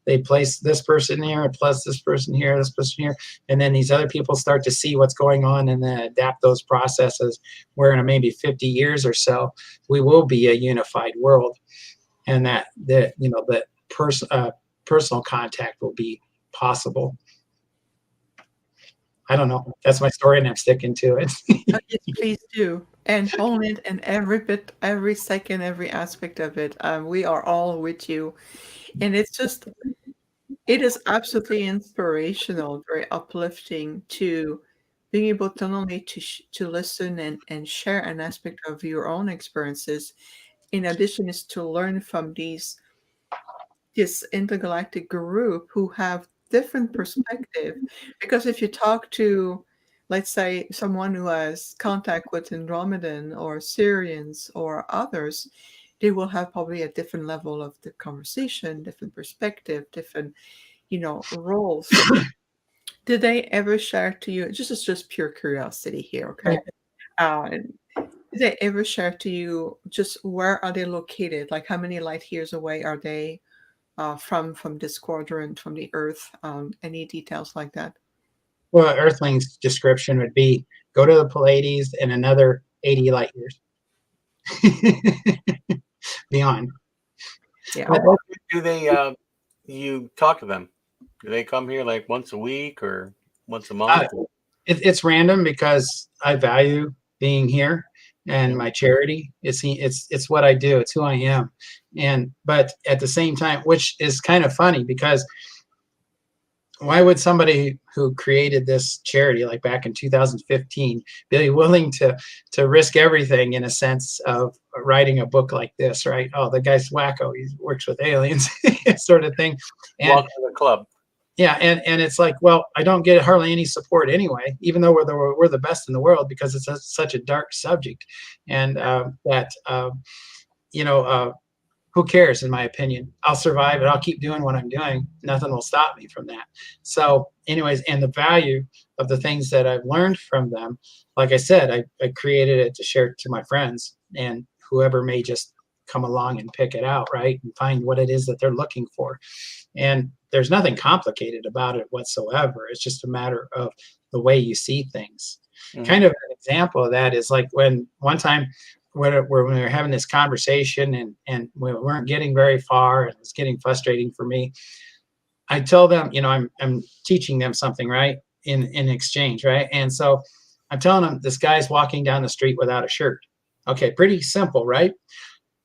They place this person here, plus this person here, this person here, and then these other people start to see what's going on and then adapt those processes, where in maybe 50 years or so, we will be a unified world, and that personal contact will be possible. I don't know. That's my story, and I'm sticking to it. Yes, please do. And own it, and every bit, every second, every aspect of it. We are all with you. And it is absolutely inspirational, very uplifting to being able to not only to listen and share an aspect of your own experiences. In addition, is to learn from this intergalactic group who have different perspective. Because if you talk to, let's say, someone who has contact with Andromedan or Syrians or others, they will have probably a different level of the conversation, different perspective, different, roles. Did they ever share to you? Just pure curiosity here, okay? Did they ever share to you just where are they located? Like how many light years away are they from this quadrant, from the Earth? Any details like that? Well, Earthling's description would be go to the Pleiades and another 80 light years beyond. Yeah. How do they? You talk to them? Do they come here like once a week or once a month? It's random, because I value being here and my charity. It's what I do. It's who I am. But at the same time, which is kind of funny, because why would somebody who created this charity, like back in 2015, be willing to risk everything in a sense of writing a book like this, right? Oh, the guy's wacko. He works with aliens, sort of thing. And welcome to the club. Yeah, and it's like, well, I don't get hardly any support anyway, even though we're the best in the world, because it's such a dark subject, and who cares? In my opinion, I'll survive it. I'll keep doing what I'm doing. Nothing will stop me from that. So, anyways, and the value of the things that I've learned from them, like I said, I created it to share it to my friends and whoever may just come along and pick it out, right, and find what it is that they're looking for. And there's nothing complicated about it whatsoever. It's just a matter of the way you see things. Mm-hmm. Kind of an example of that is like when one time when we were having this conversation and we weren't getting very far, and it was getting frustrating for me. I tell them, I'm teaching them something, right, in exchange, right? And so I'm telling them this guy's walking down the street without a shirt. Okay, pretty simple, right?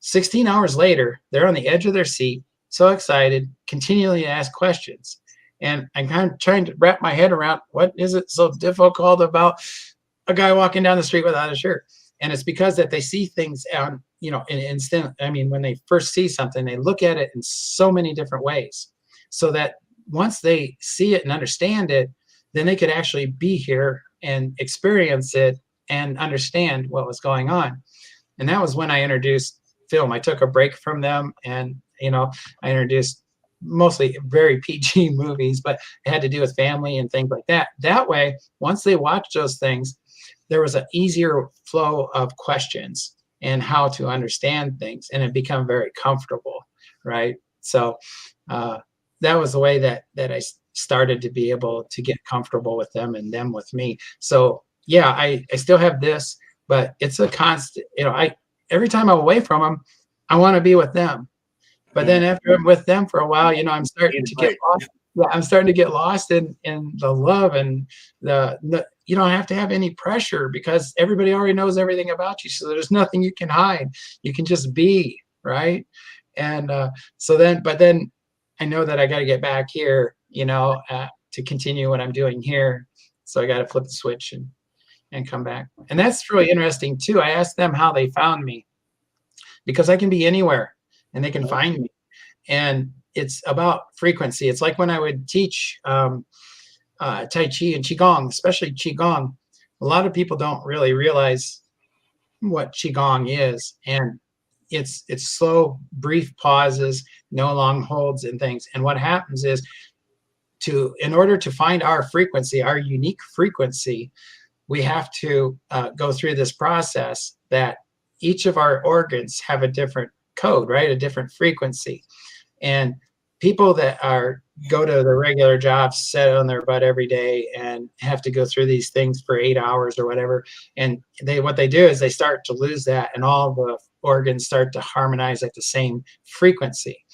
16 hours later, they're on the edge of their seat, so excited, continually ask questions. And I'm kind of trying to wrap my head around what is it so difficult about a guy walking down the street without a shirt. And it's because that they see things on, when they first see something, they look at it in so many different ways, so that once they see it and understand it, then they could actually be here and experience it and understand what was going on. And that was when I introduced film. I took a break from them, and I introduced mostly very PG movies, but it had to do with family and things like that. That way, once they watched those things, there was an easier flow of questions and how to understand things, and it became very comfortable, right? So that was the way that I started to be able to get comfortable with them and them with me. So yeah, I still have this, but it's a constant, every time I'm away from them, I want to be with them. But then after I'm with them for a while, I'm starting to get lost. Yeah, I'm starting to get lost in the love, and the you don't have to have any pressure because everybody already knows everything about you. So there's nothing you can hide. You can just be, right? And but then I know that I got to get back here, to continue what I'm doing here. So I got to flip the switch and come back. And that's really interesting too. I asked them how they found me, because I can be anywhere and they can find me. And it's about frequency. It's like when I would teach Tai Chi and Qigong, especially Qigong. A lot of people don't really realize what Qigong is. And it's slow, brief pauses, no long holds and things. And what happens is, in order to find our frequency, our unique frequency, we have to go through this process that each of our organs have a different code, right? A different frequency. And people that go to their regular jobs, sit on their butt every day and have to go through these things for 8 hours or whatever. And what they do is they start to lose that, and all the organs start to harmonize at the same frequency.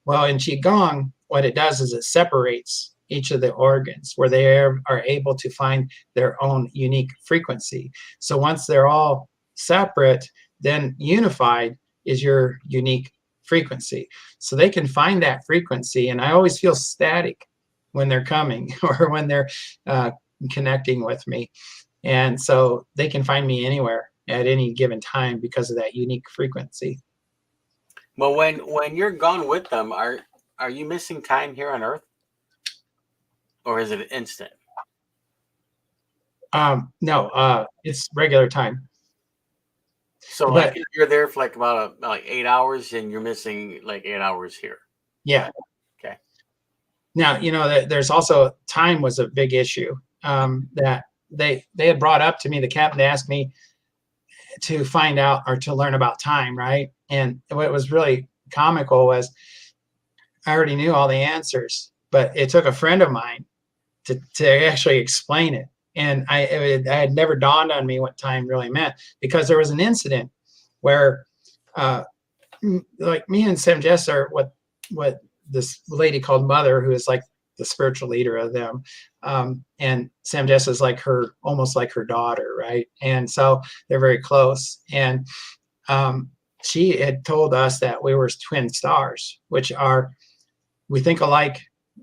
Well, in Qigong, what it does is it separates each of the organs where they are able to find their own unique frequency. So once they're all separate, then unified is your unique frequency. So they can find that frequency. And I always feel static when they're coming or when they're connecting with me. And so they can find me anywhere at any given time because of that unique frequency. Well, when you're gone with them, are you missing time here on Earth? Or is it instant? No, it's regular time. So like you're there for about 8 hours, and you're missing 8 hours here. Yeah. Okay. Now, there's also time was a big issue that they had brought up to me. The captain asked me to find out or to learn about time, right? And what was really comical was I already knew all the answers, but it took a friend of mine to actually explain it. And it had never dawned on me what time really meant, because there was an incident where me and Sam Jess are what this lady called Mother, who is like the spiritual leader of them. And Sam Jess is almost like her daughter, right? And so they're very close. And she had told us that we were twin stars, which we think alike.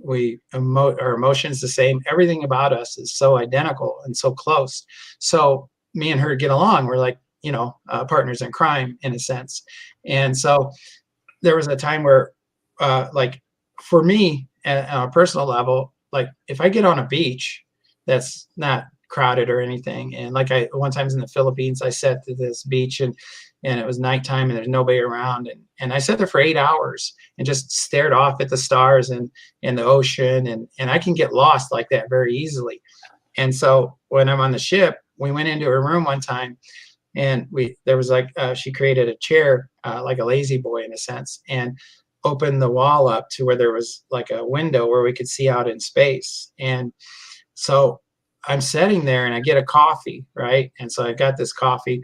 Our emotions the same. Everything about us is so identical and so close. So me and her get along. We're like, partners in crime in a sense. And so there was a time where, for me on a personal level, if I get on a beach that's not crowded or anything, and one time in the Philippines, I sat to this beach and it was nighttime and there's nobody around, and I sat there for 8 hours and just stared off at the stars and the ocean, and I can get lost like that very easily. And so when I'm on the ship, we went into her room one time, and there was she created a chair, like a lazy boy in a sense, and opened the wall up to where there was like a window where we could see out in space. And so I'm sitting there and I get a coffee, right? And so I got this coffee,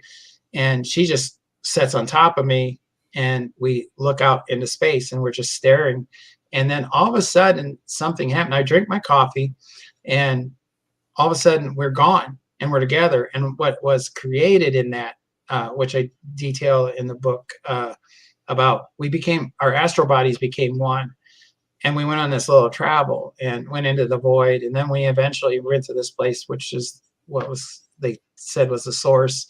and she just sits on top of me, and we look out into space, and we're just staring. And then all of a sudden something happened. I drink my coffee, and all of a sudden we're gone and we're together. And what was created in that, which I detail in the book, about our astral bodies became one. And we went on this little travel and went into the void. And then we eventually went to this place, which is they said was the source.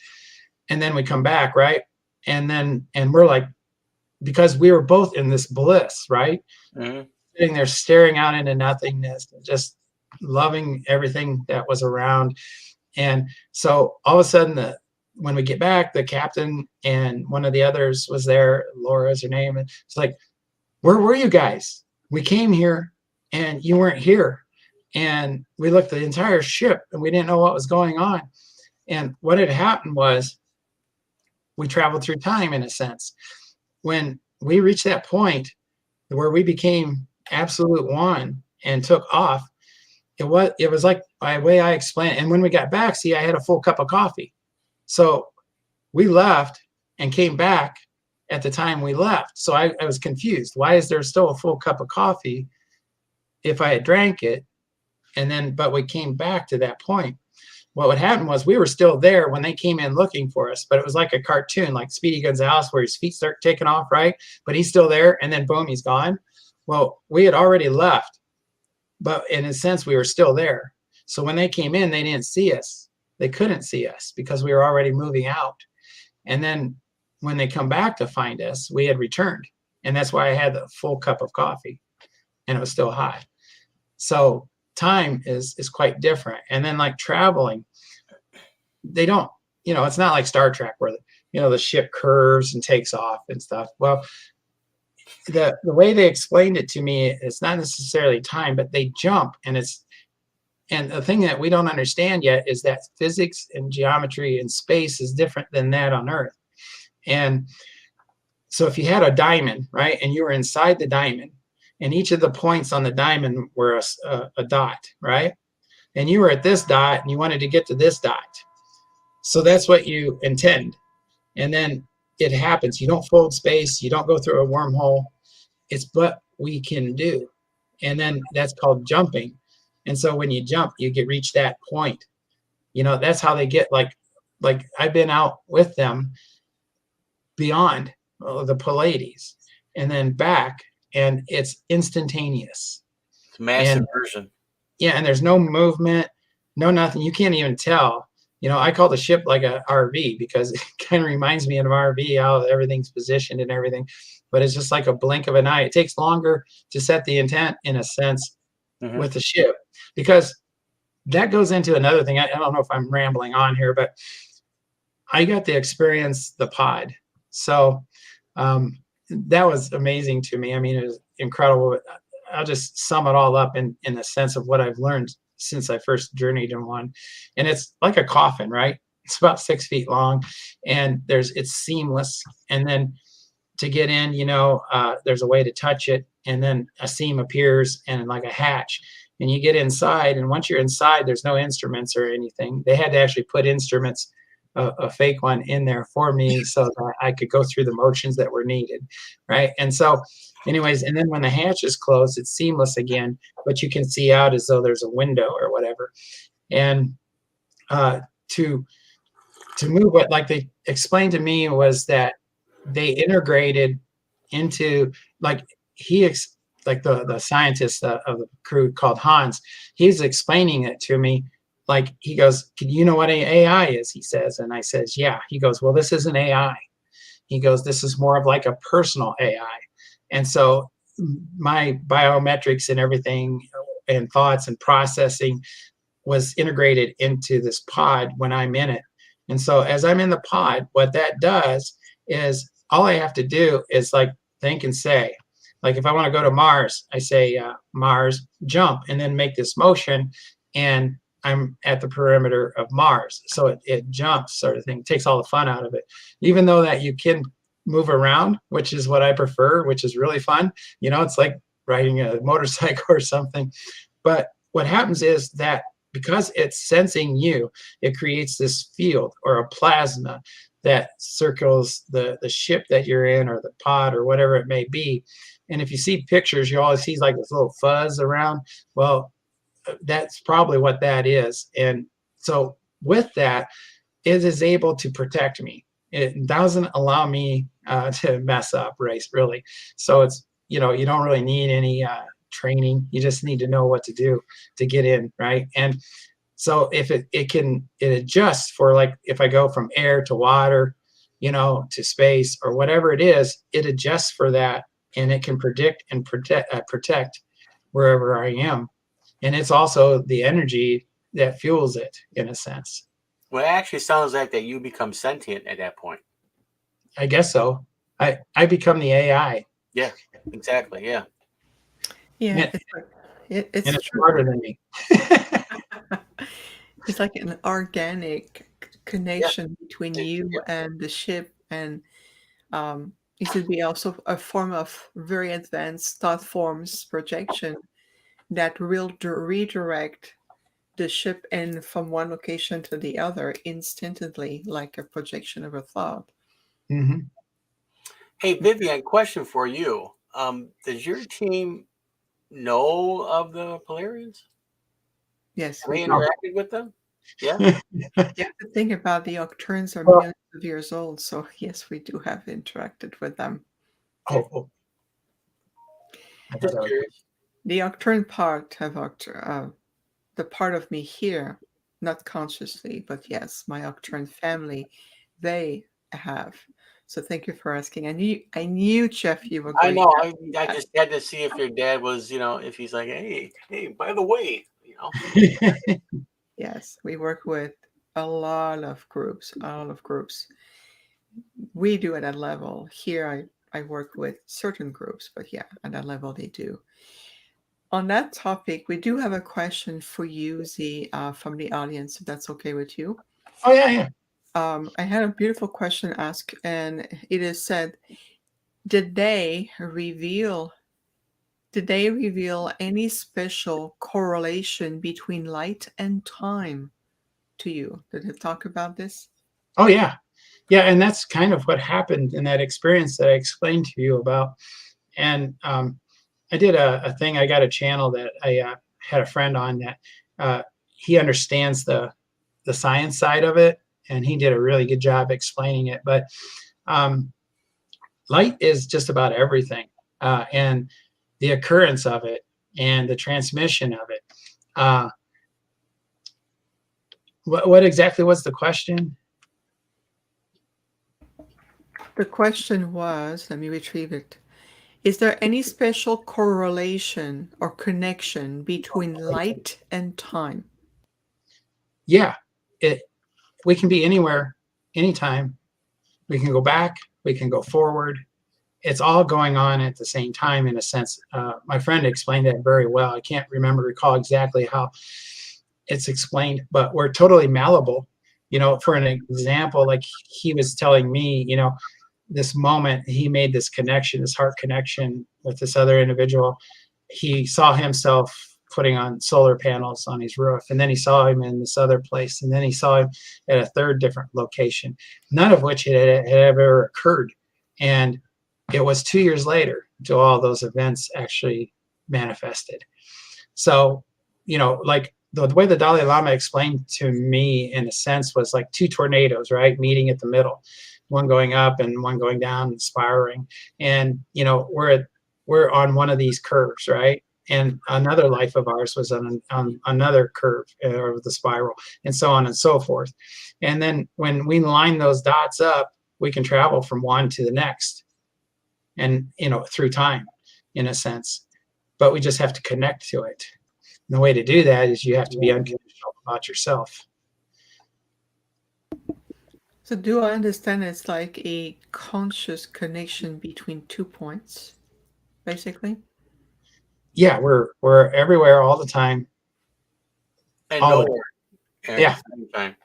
And then we come back, right? And we're because we were both in this bliss, right? Mm-hmm. Sitting there staring out into nothingness, just loving everything that was around. And so all of a sudden when we get back, the captain and one of the others was there. Laura's her name. And it's like, where were you guys? We came here and you weren't here. And we looked at the entire ship and we didn't know what was going on. And what had happened was we traveled through time in a sense. When we reached that point where we became absolute one and took off, it was like, by the way I explained it. And when we got back, see, I had a full cup of coffee. So we left and came back at the time we left. So I was confused. Why is there still a full cup of coffee if I had drank it? And then, but we came back to that point. What would happen was we were still there when they came in looking for us, but it was like a cartoon, like Speedy Gonzales, where his feet start taking off, right? But he's still there, and then boom, he's gone. Well, we had already left, but in a sense, we were still there. So when they came in, they didn't see us. They couldn't see us because we were already moving out. And then when they come back to find us, we had returned. And that's why I had the full cup of coffee and it was still hot. So time is quite different. And then like traveling, they don't, it's not like Star Trek where, the ship curves and takes off and stuff. Well, the way they explained it to me, it's not necessarily time, but they jump. And the thing that we don't understand yet is that physics and geometry in space is different than that on Earth. And so if you had a diamond, right, and you were inside the diamond, and each of the points on the diamond were a dot, right? And you were at this dot and you wanted to get to this dot. So that's what you intend. And then it happens. You don't fold space. You don't go through a wormhole. It's what we can do. And then that's called jumping. And so when you jump, you reach that point. That's how they get like I've been out with them beyond the Pleiades and then back, and it's instantaneous. It's mass inversion. Yeah, and there's no movement, no nothing. You can't even tell. I call the ship like a RV because it kind of reminds me of an RV, how everything's positioned and everything. But it's just like a blink of an eye. It takes longer to set the intent, in a sense, with the ship, because that goes into another thing. I don't know if I'm rambling on here, but I got to experience the pod. So that was amazing to me. I mean, it was incredible. I'll just sum it all up in the sense of what I've learned since I first journeyed in one. And it's like a coffin, right? It's about 6 feet long, and it's seamless. And then to get in, there's a way to touch it, and then a seam appears and like a hatch. And you get inside, and once you're inside, there's no instruments or anything. They had to actually put instruments, a fake one, in there for me so that I could go through the motions that were needed, right? And so anyways, and then when the hatch is closed, it's seamless again, but you can see out as though there's a window or whatever. And to move, what like they explained to me was that they integrated into, like the scientist of the crew called Hans, he's explaining it to me. Like, he goes, you know what AI is? He says, and I says, yeah. He goes, well, this isn't AI. He goes, this is more of like a personal AI. And so my biometrics and everything and thoughts and processing was integrated into this pod when I'm in it. And so as I'm in the pod, what that does is all I have to do is like think and say. Like if I want to go to Mars, I say, Mars, jump, and then make this motion, and I'm at the perimeter of Mars. So it jumps, sort of thing. It takes all the fun out of it. Even though that you can move around, which is what I prefer, which is really fun. It's like riding a motorcycle or something. But what happens is that because it's sensing you, it creates this field or a plasma that circles the ship that you're in, or the pod, or whatever it may be. And if you see pictures, you always see like this little fuzz around. Well, that's probably what that is. And so with that, it is able to protect me. It doesn't allow me to mess up, really. So it's, you don't really need any training. You just need to know what to do to get in, right? And so if it adjusts for, like, if I go from air to water, to space or whatever it is, it adjusts for that, and it can predict and protect wherever I am. And it's also the energy that fuels it, in a sense. Well, it actually sounds like that you become sentient at that point. I guess so. I become the AI. Yeah, exactly. Yeah. Yeah, And it's it's true. smarter than me. It's like an organic connection between you Yeah. and the ship, and it could be also a form of very advanced thought forms projection that will redirect the ship in from one location to the other instantly, like a projection of a thought. Hmm. Hey, Vivian, question for you. Does your team know of the Polarians? Yes, Have we they do. interacted with them? Yeah. You have to think about the Octurns are Well, millions of years old, so yes, we do have interacted with them. oh, I thought Just that was, curious. The Octurn part of the part of me here, not consciously, but yes, my Octurn family, they have. So thank you for asking. I knew, Jeff, you were I going to know. ask I that. just had to see if your dad was, if he's like, hey, by the way, Yes, we work with a lot of groups, We do at that level. Here, I work with certain groups, but yeah, at that level, they do. On that topic, we do have a question for you, Z, from the audience, if that's okay with you. oh yeah, yeah. I had a beautiful question asked, and it is said, did they reveal any special correlation between light and time to you? Did they talk about this? Oh yeah, yeah. And that's kind of what happened in that experience that I explained to you about. And I did a thing. I got a channel that I had a friend on that he understands the science side of it, and he did a really good job explaining it. But um, light is just about everything, and the occurrence of it and the transmission of it. Uh, what exactly was the question? The question was, let me retrieve it. Is there any special correlation or connection between light and time? Yeah, it. We can be anywhere, anytime. We can go back. We can go forward. It's all going on at the same time in a sense. My friend explained that very well. I can't recall exactly how it's explained, but we're totally malleable. For an example, like he was telling me, this moment he made this connection, this heart connection with this other individual. He saw himself putting on solar panels on his roof, and then he saw him in this other place, and then he saw him at a third different location, none of which had ever occurred. And it was 2 years later till all those events actually manifested. So, like the way the Dalai Lama explained to me, in a sense, was like two tornadoes, right, meeting at the middle, one going up and one going down and spiraling. And we're on one of these curves, right? And another life of ours was on another curve of the spiral, and so on and so forth. And then when we line those dots up, we can travel from one to the next, and through time, in a sense. But we just have to connect to it. And the way to do that is you have to be unconditional about yourself. So do I understand it's like a conscious connection between 2 points, basically? Yeah, we're everywhere all the time. and All the nowhere at Yeah. the same time.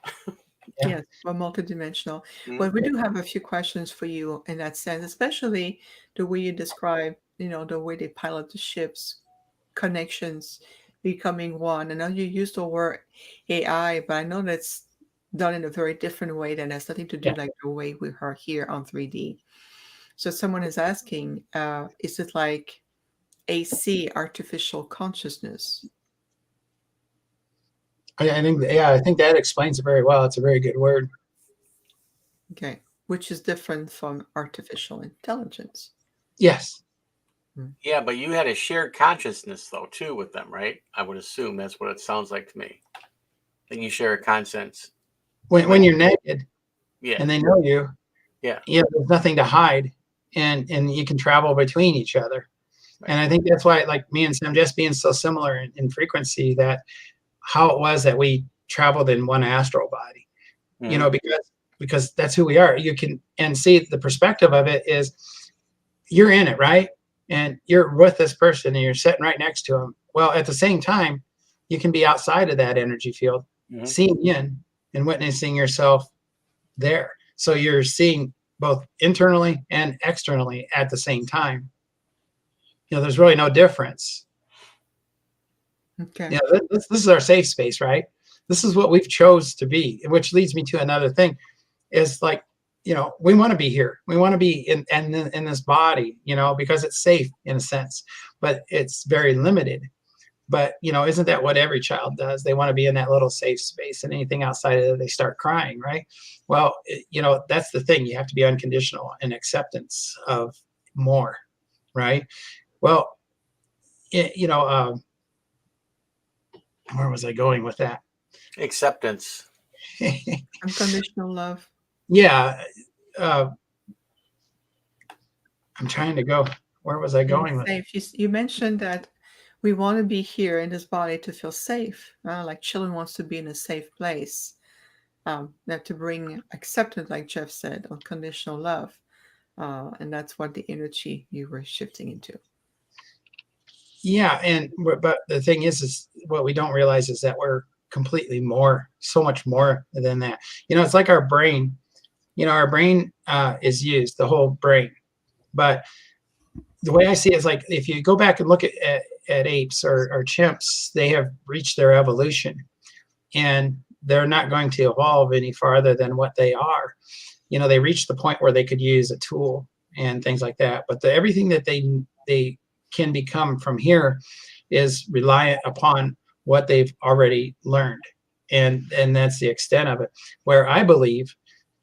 Yeah. Yes, we're multidimensional. Mhm. Well, we do have a few questions for you in that sense, especially the way you describe, the way they pilot the ships, connections, becoming one. I know you used the word AI, but I know that's done in a very different way that has nothing to do Yeah. like the way we are here on 3D. So someone is asking, is it like AC, artificial consciousness? I think that explains it very well. It's a very good word. Okay, which is different from artificial intelligence. Yes. Yeah, but you had a shared consciousness though too with them, right? I would assume that's what it sounds like to me. That you share a conscience. When you're naked Yeah. and they know you, Yeah. there's nothing to hide, and you can travel between each other. Right. And I think that's why, like me and Sam, just being so similar in frequency, that how it was that we traveled in one astral body. you know, because that's who we are. You can, and see the perspective of it is you're in it, right? And you're with this person and you're sitting right next to them. Well, at the same time, you can be outside of that energy field, seeing in and witnessing yourself there. So you're seeing both internally and externally at the same time. You know, there's really no difference. Okay. Yeah, this is our safe space, right? This is what we've chose to be, which leads me to another thing is like, you know, we want to be here. We want to be in this body, you know, because it's safe in a sense, but it's very limited. But, you know, isn't that what every child does? They want to be in that little safe space, and anything outside of it, they start crying, right? Well, you know, that's the thing. You have to be unconditional in acceptance of more, right? Well, you know, where was I going with that? Acceptance. Unconditional love. Yeah. I'm trying to go. Where was I going with it? You mentioned that we want to be here in this body to feel safe. Like children wants to be in a safe place. That to bring acceptance, like Jeff said, unconditional love. And that's what the energy you were shifting into. Yeah, but the thing is what we don't realize is that we're completely more, so much more than that. You know, it's like our brain. You know, our brain is used, the whole brain. But the way I see it is like if you go back and look at apes or chimps, they have reached their evolution, and they're not going to evolve any farther than what they are. You know, they reached the point where they could use a tool and things like that. But everything that they can become from here is reliant upon what they've already learned, and that's the extent of it. Where I believe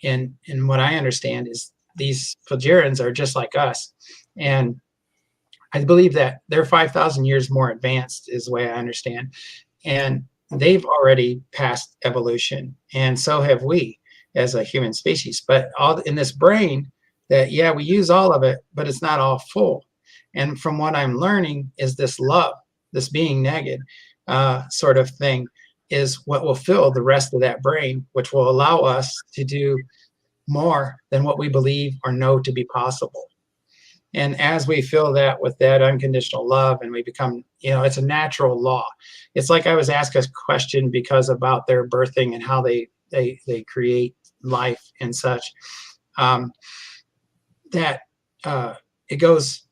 in what I understand is these Plejarians are just like us, and I believe that they're 5,000 years more advanced is the way I understand, and they've already passed evolution, and so have we as a human species. But all in this brain, that yeah, we use all of it, but it's not all full. And from what I'm learning is this love, this being naked sort of thing is what will fill the rest of that brain, which will allow us to do more than what we believe or know to be possible. And as we fill that with that unconditional love and we become, you know, it's a natural law. It's like I was asked a question because about their birthing and how they create life and such, that it goes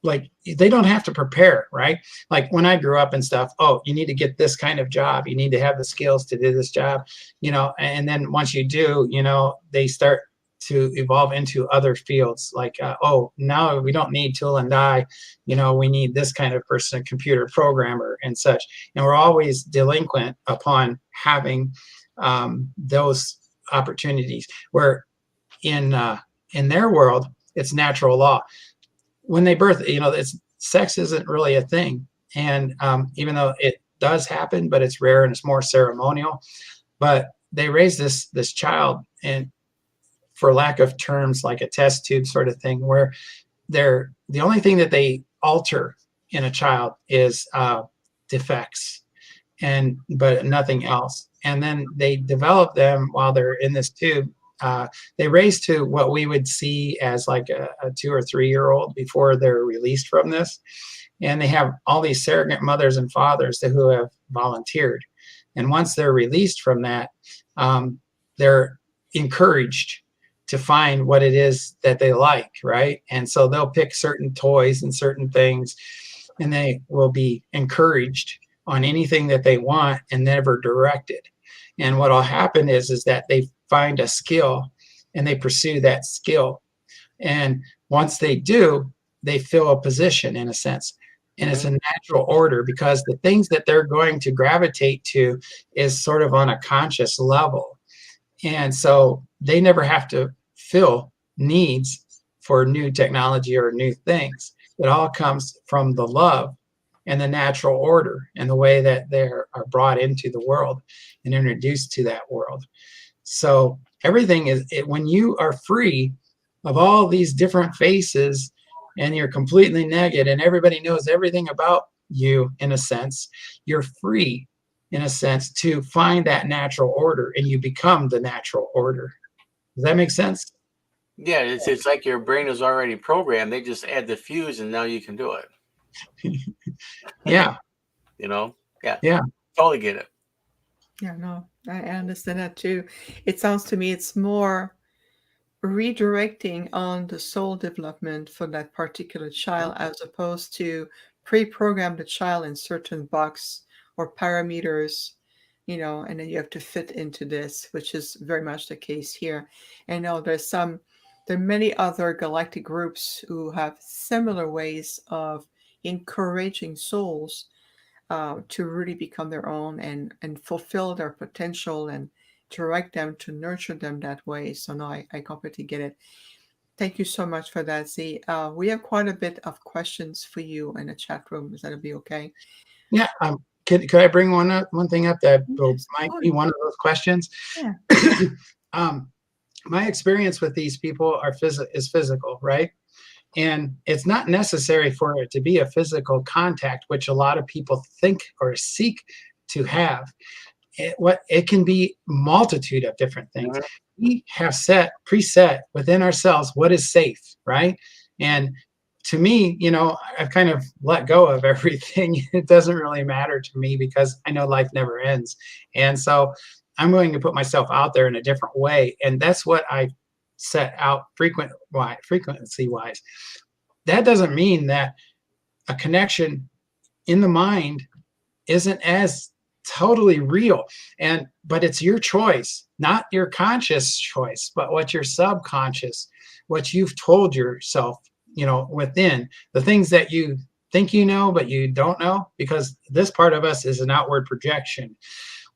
like they don't have to prepare, right? Like when I grew up and stuff, oh, you need to get this kind of job. You need to have the skills to do this job, you know, and then once you do, you know, they start to evolve into other fields like, oh, now we don't need tool and die, you know, we need this kind of person, a computer programmer and such. And we're always delinquent upon having those opportunities, where in their world, it's natural law. When they birth, you know, sex isn't really a thing. And even though it does happen, but it's rare and it's more ceremonial, but they raise this child, and for lack of terms, like a test tube sort of thing, where the only thing that they alter in a child is defects, but nothing else. And then they develop them while they're in this tube. They raise to what we would see as like a 2 or 3 year old before they're released from this. And they have all these surrogate mothers and fathers who have volunteered. And once they're released from that, they're encouraged to find what it is that they like, right? And so they'll pick certain toys and certain things, and they will be encouraged on anything that they want and never directed. And what will happen is that they find a skill and they pursue that skill. And once they do, they fill a position in a sense. And it's a natural order, because the things that they're going to gravitate to is sort of on a conscious level. And so they never have to fill needs for new technology or new things. It all comes from the love and the natural order and the way that they are brought into the world and introduced to that world. So everything is, when you are free of all these different faces and you're completely naked and everybody knows everything about you, in a sense, you're free in a sense, to find that natural order, and you become the natural order. Does that make sense? Yeah, it's like your brain is already programmed. They just add the fuse, and now you can do it. Yeah. You know? Yeah. Yeah. Totally get it. Yeah, no, I understand that too. It sounds to me it's more redirecting on the soul development for that particular child as opposed to pre-program the child in certain box or parameters, and then you have to fit into this, which is very much the case here. And no, there are many other galactic groups who have similar ways of encouraging souls to really become their own and fulfill their potential and direct them to nurture them that way. So no, I completely get it. Thank you so much for that, Z. We have quite a bit of questions for you in the chat room. Is that be okay? Yeah. Could I bring one thing up that Yes, might be one of those questions? Yeah. My experience with these people is physical, right? And it's not necessary for it to be a physical contact, which a lot of people think or seek to have. It can be multitude of different things. We have preset within ourselves what is safe, right? And to me, I've kind of let go of everything. It doesn't really matter to me because I know life never ends. And so I'm going to put myself out there in a different way. And that's what I set out frequency wise. That doesn't mean that a connection in the mind isn't as totally real, but it's your choice, not your conscious choice, but what your subconscious, what you've told yourself, within the things that you think but you don't know, because this part of us is an outward projection.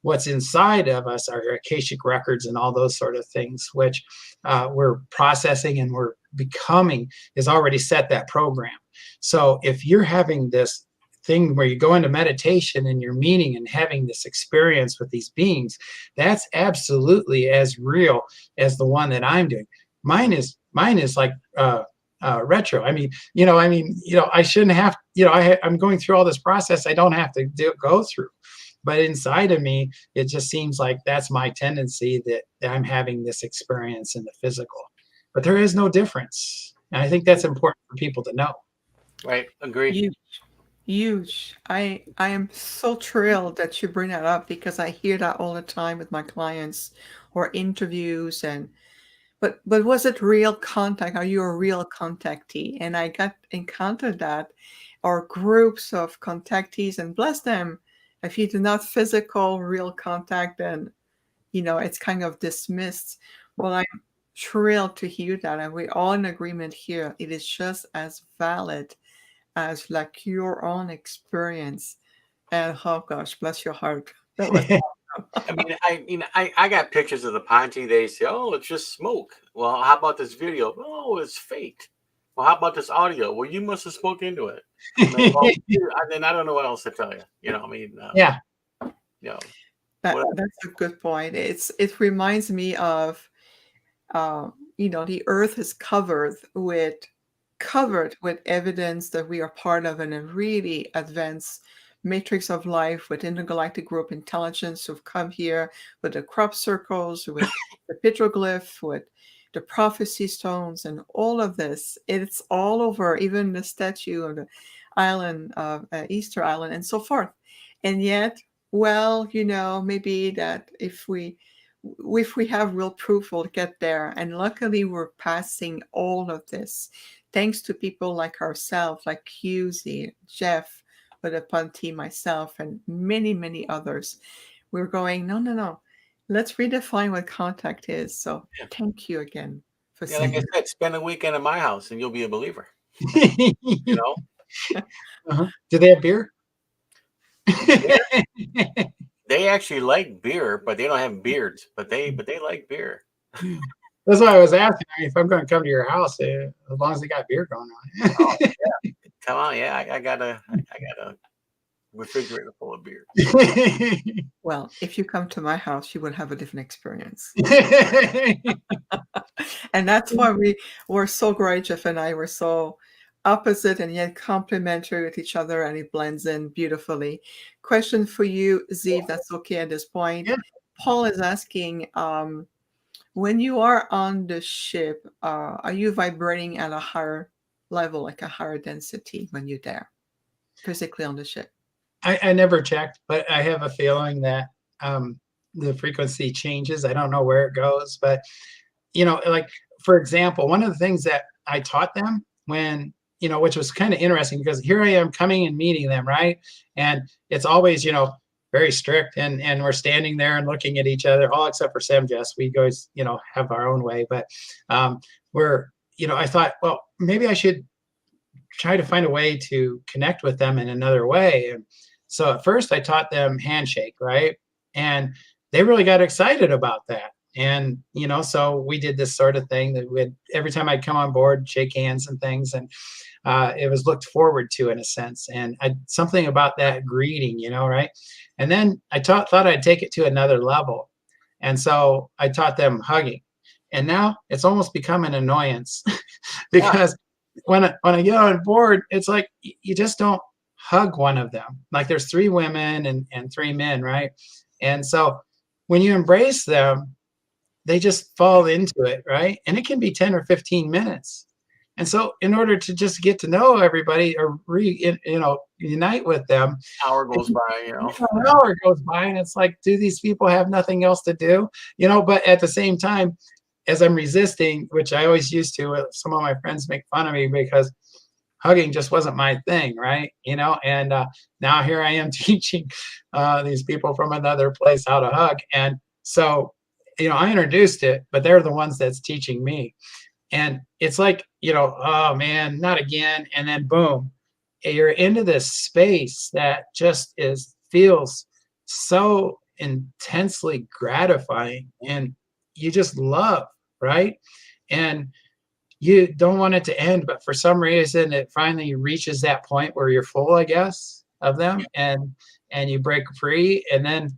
What's inside of us are Akashic records and all those sort of things, which we're processing and we're becoming, is already set that program. So if you're having this thing where you go into meditation and you're meeting and having this experience with these beings, that's absolutely as real as the one that I'm doing. Mine is like retro. I shouldn't have, I'm going through all this process I don't have to go through. But inside of me, it just seems like that's my tendency, that I'm having this experience in the physical. But there is no difference. And I think that's important for people to know. Right. Agree. Huge. I am so thrilled that you bring that up because I hear that all the time with my clients or interviews. But was it real contact? Are you a real contactee? And I got encountered that, or groups of contactees, and bless them. If you do not physical real contact, then it's kind of dismissed. Well, I'm thrilled to hear that, and we're all in agreement here. It is just as valid as like your own experience. And oh gosh, bless your heart. That was I got pictures of the Ponte. They say, "Oh, it's just smoke." Well, how about this video? Oh, it's fake. Well, how about this audio? Well, you must have spoke into it. Then I don't know what else to tell you. Yeah. That's a good point. It reminds me of, the Earth is covered with evidence that we are part of in a really advanced matrix of life with intergalactic group intelligence who've come here with the crop circles, with the petroglyph, with the prophecy stones, and all of this. It's all over, even the statue of the island of Easter Island and so forth. And yet, well, maybe that if we have real proof, we'll get there. And luckily, we're passing all of this thanks to people like ourselves, like QZ, Jeff, with the Ponte, myself, and many, many others. We're going, no. Let's redefine what contact is. So thank you again for saying like I said, spend a weekend at my house and you'll be a believer. Uh-huh. Do they have beer? They actually like beer, but they don't have beards. But they like beer. That's why I was asking if I'm going to come to your house, as long as they got beer going on. Oh, yeah. Come on, yeah, I got a refrigerator full of beer. Well, if you come to my house, you will have a different experience. And that's why we were so great. Jeff and I were so opposite and yet complementary with each other, and it blends in beautifully. Question for you, Z, if that's okay at this point. Yeah. Paul is asking, when you are on the ship, are you vibrating at a higher level, like a higher density when you're there, physically on the ship? I never checked, but I have a feeling that the frequency changes. I don't know where it goes, but like for example, one of the things that I taught them when, which was kind of interesting because here I am coming and meeting them, right? And it's always, very strict, and we're standing there and looking at each other, all except for Sam Jess. We guys, have our own way, but we're, I thought, well, maybe I should try to find a way to connect with them in another way. And so at first I taught them handshake, right? And they really got excited about that. And, so we did this sort of thing that every time I'd come on board, shake hands and things. And it was looked forward to in a sense. And something about that greeting, right? And then I thought I'd take it to another level. And so I taught them hugging. And now it's almost become an annoyance because when I get on board, it's like you just don't hug one of them. Like there's 3 women and 3 men, right? And so when you embrace them, they just fall into it, right? And it can be 10 or 15 minutes. And so in order to just get to know everybody or unite with them, hour goes by, an hour goes by, and it's like, do these people have nothing else to do? But at the same time, as I'm resisting, which I always used to, some of my friends make fun of me because hugging just wasn't my thing, right? And now here I am teaching these people from another place how to hug. And so, I introduced it, but they're the ones that's teaching me. And it's like, oh man, not again. And then boom, you're into this space that just feels so intensely gratifying, and you just love, right? And you don't want it to end, but for some reason it finally reaches that point where you're full, I guess, of them, and you break free, and then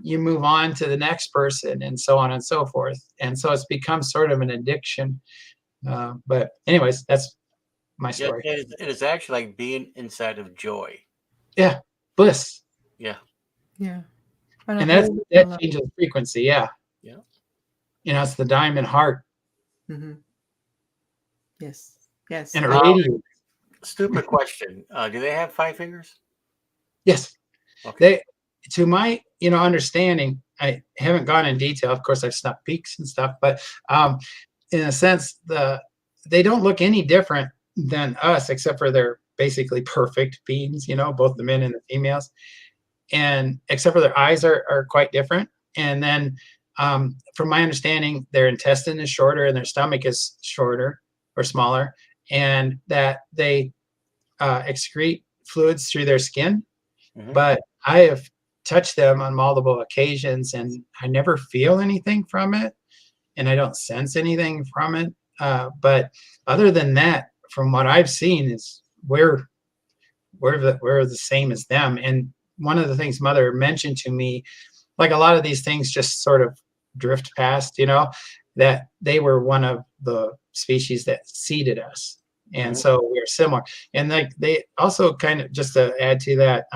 you move on to the next person, and so on and so forth. And so it's become sort of an addiction. But anyways, that's my story. Yeah, it is actually like being inside of joy. Yeah, bliss. Yeah. Yeah. And that changes frequency. Yeah. Yeah. It's the diamond heart. Mm-hmm. Yes. Yes. And it radiates. Stupid question. Do they have 5 fingers? Yes. Okay. To my, understanding, I haven't gone in detail. Of course, I've snuck peeks and stuff, but in a sense, they don't look any different than us, except for they're basically perfect beings, both the men and the females. And except for their eyes are quite different. And then from my understanding, their intestine is shorter and their stomach is shorter or smaller, and that they excrete fluids through their skin. Mm-hmm. But I have touched them on multiple occasions, and I never feel anything from it, and I don't sense anything from it. But other than that, from what I've seen, is we're the same as them. And one of the things Mother mentioned to me, like a lot of these things just sort of drift past, that they were one of the species that seeded us. And so we're similar. And like they also kind of, just to add to that,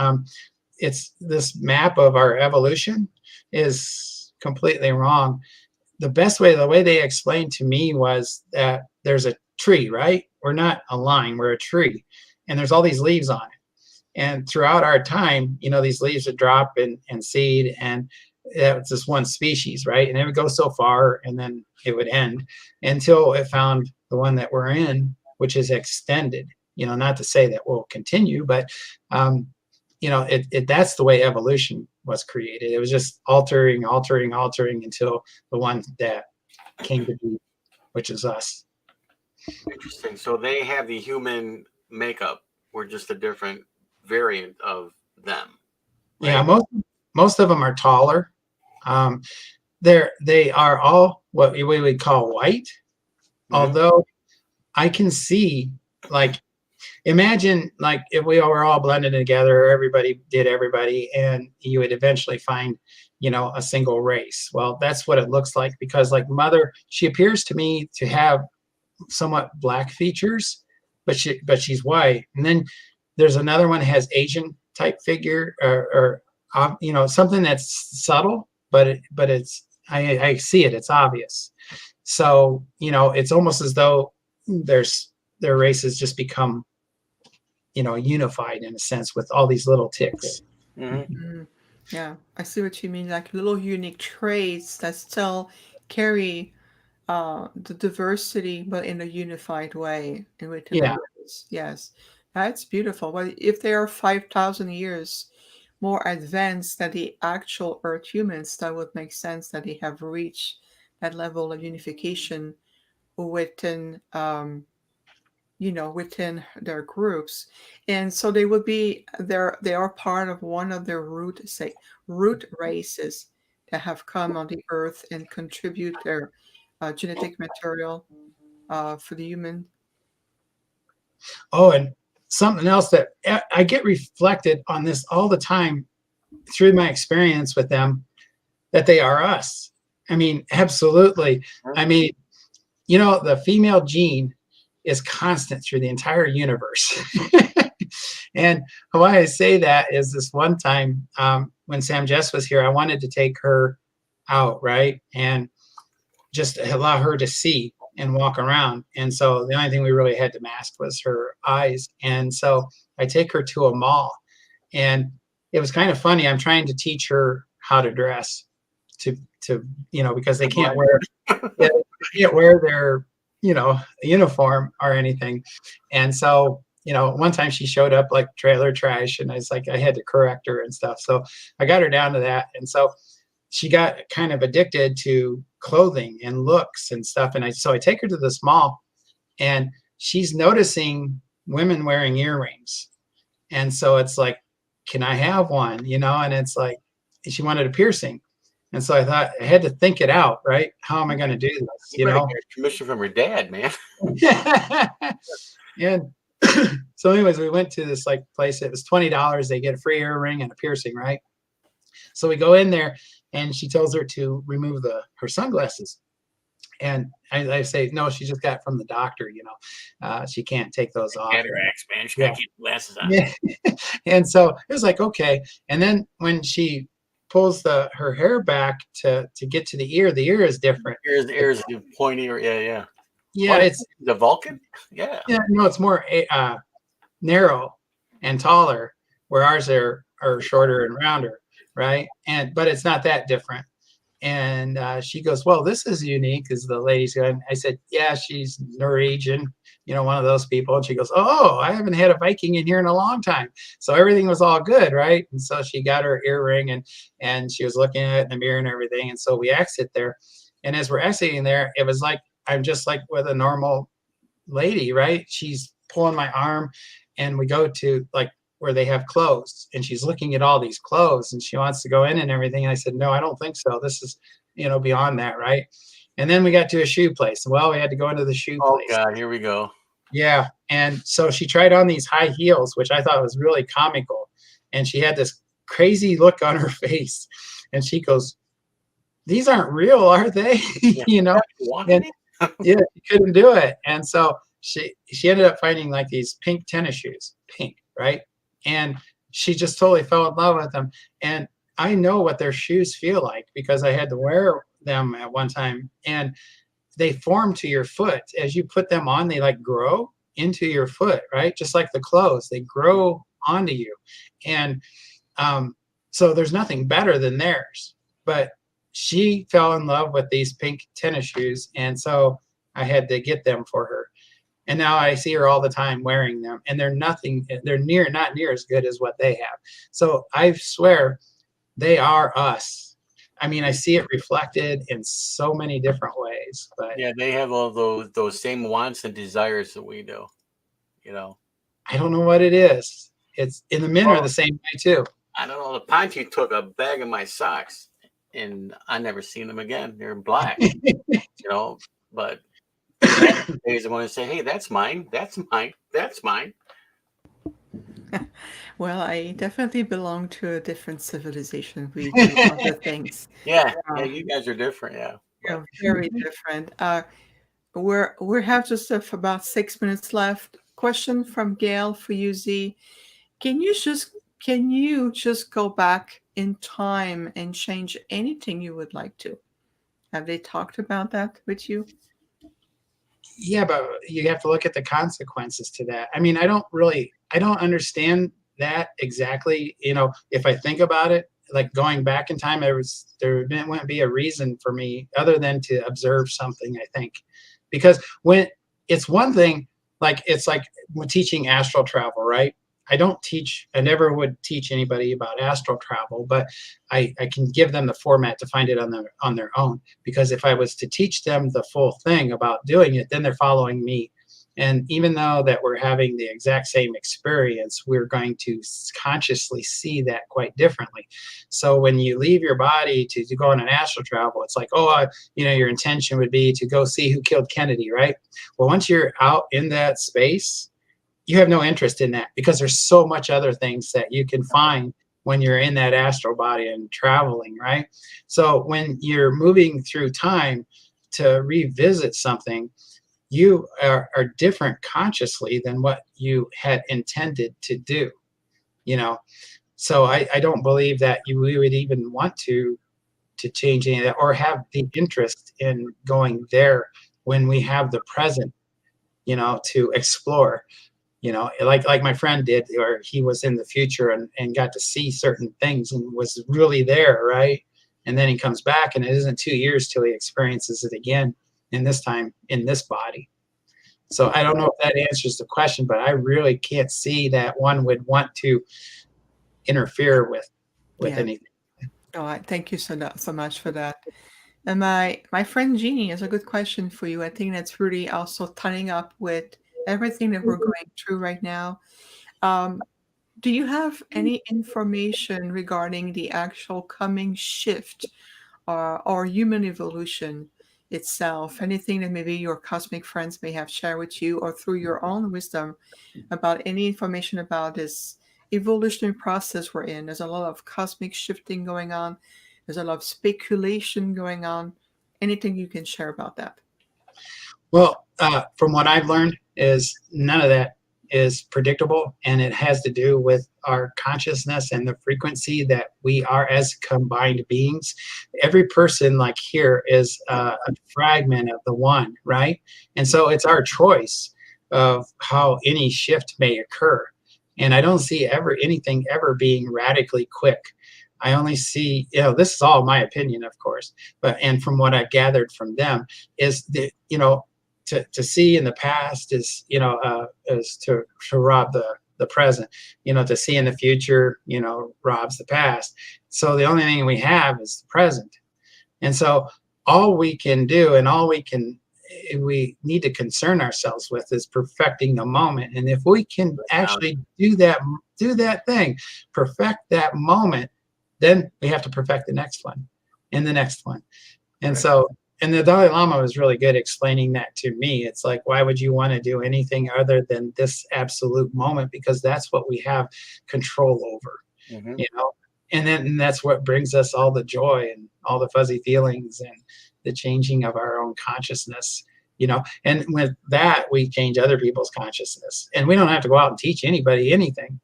it's this map of our evolution is completely wrong. The way they explained to me was that there's a tree, right? We're not a line, we're a tree. And there's all these leaves on it. And throughout our time, these leaves would drop and seed, and it's this one species, right? And it would go so far, and then it would end until it found the one that we're in, which is extended. Not to say that we'll continue, but that's the way evolution was created. It was just altering until the one that came to be, which is us. Interesting. So they have the human makeup. We're just a different variant of them. Right? Yeah, most of them are taller. They are all what we would call white. Mm-hmm. Although I can see, like, imagine like if we were all blended together, everybody did everybody, and you would eventually find, a single race. Well, that's what it looks like, because like Mother, she appears to me to have somewhat black features, but she's white. And then there's another one that has Asian type figure, or something that's subtle, but it's I see it. It's obvious. So it's almost as though their races just become unified in a sense with all these little ticks. Mm-hmm. Yeah, I see what you mean. Like little unique traits that still carry the diversity, but in a unified way and within the race. Yes, that's beautiful. Well, if they are 5,000 years more advanced than the actual Earth humans, that would make sense that they have reached that level of unification within within their groups. And so they would be they are part of one of their root races that have come on the earth and contribute their genetic material for the human. Oh, and something else that I get reflected on this all the time through my experience with them, that they are us. I mean, absolutely. I mean, the female gene is constant through the entire universe. And why I say that is this one time when Sam Jess was here, I wanted to take her out, right? And just allow her to see and walk around. And so the only thing we really had to mask was her eyes. And so I take her to a mall, and it was kind of funny. I'm trying to teach her how to dress to because they can't wear their uniform or anything. And so one time she showed up like trailer trash, and I had to correct her and stuff. So I got her down to that. And so she got kind of addicted to clothing and looks and stuff. And so I take her to this mall, and she's noticing women wearing earrings. And so it's like, can I have one? And it's like, she wanted a piercing. And so I thought I had to think it out, right? How am I going to do this? You better get permission from her dad, man. And so anyways, we went to this place. It was $20. They get a free earring and a piercing, right? So we go in there, and she tells her to remove her sunglasses. And I say, no, she just got it from the doctor. She can't take those off. Cataracts, man. She got to keep glasses on. Yeah. And so it was like, okay. And then when she pulls her hair back to get to the ear is different. The ear is pointy, or yeah. It's the Vulcan. Yeah. No, it's more narrow and taller, where ours are shorter and rounder, right? But it's not that different. And she goes, well, this is unique, as the lady's going. I said, yeah, she's Norwegian, one of those people. And she goes, oh, I haven't had a Viking in here in a long time. So everything was all good, right? And so she got her earring, and she was looking at it in the mirror and everything. And so we exit there. And as we're exiting there, it was like, I'm just like with a normal lady, right? She's pulling my arm, and we go to where they have clothes, and she's looking at all these clothes, and she wants to go in and everything. And I said, no, I don't think so. This is, beyond that, right? And then we got to a shoe place. Well, we had to go into the shoe place. Oh God, here we go. Yeah. And so she tried on these high heels, which I thought was really comical. And she had this crazy look on her face, and she goes, these aren't real, are they? Yeah. And yeah, she couldn't do it. And so she ended up finding these pink tennis shoes, pink, right? And she just totally fell in love with them. And I know what their shoes feel like, because I had to wear them at one time, and they form to your foot. As you put them on, they grow into your foot, right? Just like the clothes, they grow onto you. And so there's nothing better than theirs. But she fell in love with these pink tennis shoes, and so I had to get them for her. And now I see her all the time wearing them, and they're not near as good as what they have. So I swear they are us. I mean, I see it reflected in so many different ways. But yeah, they have all those same wants and desires that we do. I don't know what it is. It's in the men are the same way too. I don't know. The Ponte took a bag of my socks, and I never seen them again. They're black, but they want to say, hey, that's mine. That's mine. That's mine. Well, I definitely belong to a different civilization. We do other things. Yeah, you guys are different. Yeah, very different. We have just about 6 minutes left. question from Gail for you, Z. Can you just go back in time and change anything you would like to? Have they talked about that with you? Yeah, but you have to look at the consequences to that. I mean, I don't understand that exactly. If I think about it, like going back in time, there wouldn't be a reason for me other than to observe something, I think. Because when it's one thing, it's like when teaching astral travel, right? I never would teach anybody about astral travel, but I can give them the format to find it on their own. Because if I was to teach them the full thing about doing it, then they're following me. And even though that we're having the exact same experience, we're going to consciously see that quite differently. So when you leave your body to go on an astral travel, it's like, your intention would be to go see who killed Kennedy, right? Well, once you're out in that space, you have no interest in that because there's so much other things that you can find when you're in that astral body and traveling, right? So when you're moving through time to revisit something, you are different consciously than what you had intended to do, So I don't believe that we would even want to change any of that or have the interest in going there when we have the present, to explore. Like my friend did, or he was in the future and got to see certain things and was really there, right? And then he comes back and it isn't 2 years till he experiences it again, and this time in this body. So I don't know if that answers the question, but I really can't see that one would want to interfere with anything. Oh, thank you so much for that. And my friend Jeannie has a good question for you. I think that's really also tying up with everything that we're going through right now. Do you have any information regarding the actual coming shift or human evolution itself? Anything that maybe your cosmic friends may have shared with you or through your own wisdom about any information about this evolutionary process we're in? There's a lot of cosmic shifting going on. There's a lot of speculation going on. Anything you can share about that? Well, from what I've learned is none of that is predictable, and it has to do with our consciousness and the frequency that we are as combined beings. Every person like here is a fragment of the one, right? And so it's our choice of how any shift may occur. And I don't see anything ever being radically quick. I only see, this is all my opinion, of course, and from what I've gathered from them is that, to see in the past is to rob the present. To see in the future, robs the past. So the only thing we have is the present. And so all we can do and we need to concern ourselves with is perfecting the moment. And if we can actually do that thing, perfect that moment, then we have to perfect the next one and the next one. And so, and the Dalai Lama was really good explaining that to me. It's like, why would you want to do anything other than this absolute moment? Because that's what we have control over, and then that's what brings us all the joy and all the fuzzy feelings and the changing of our own consciousness, and with that, we change other people's consciousness, and we don't have to go out and teach anybody anything.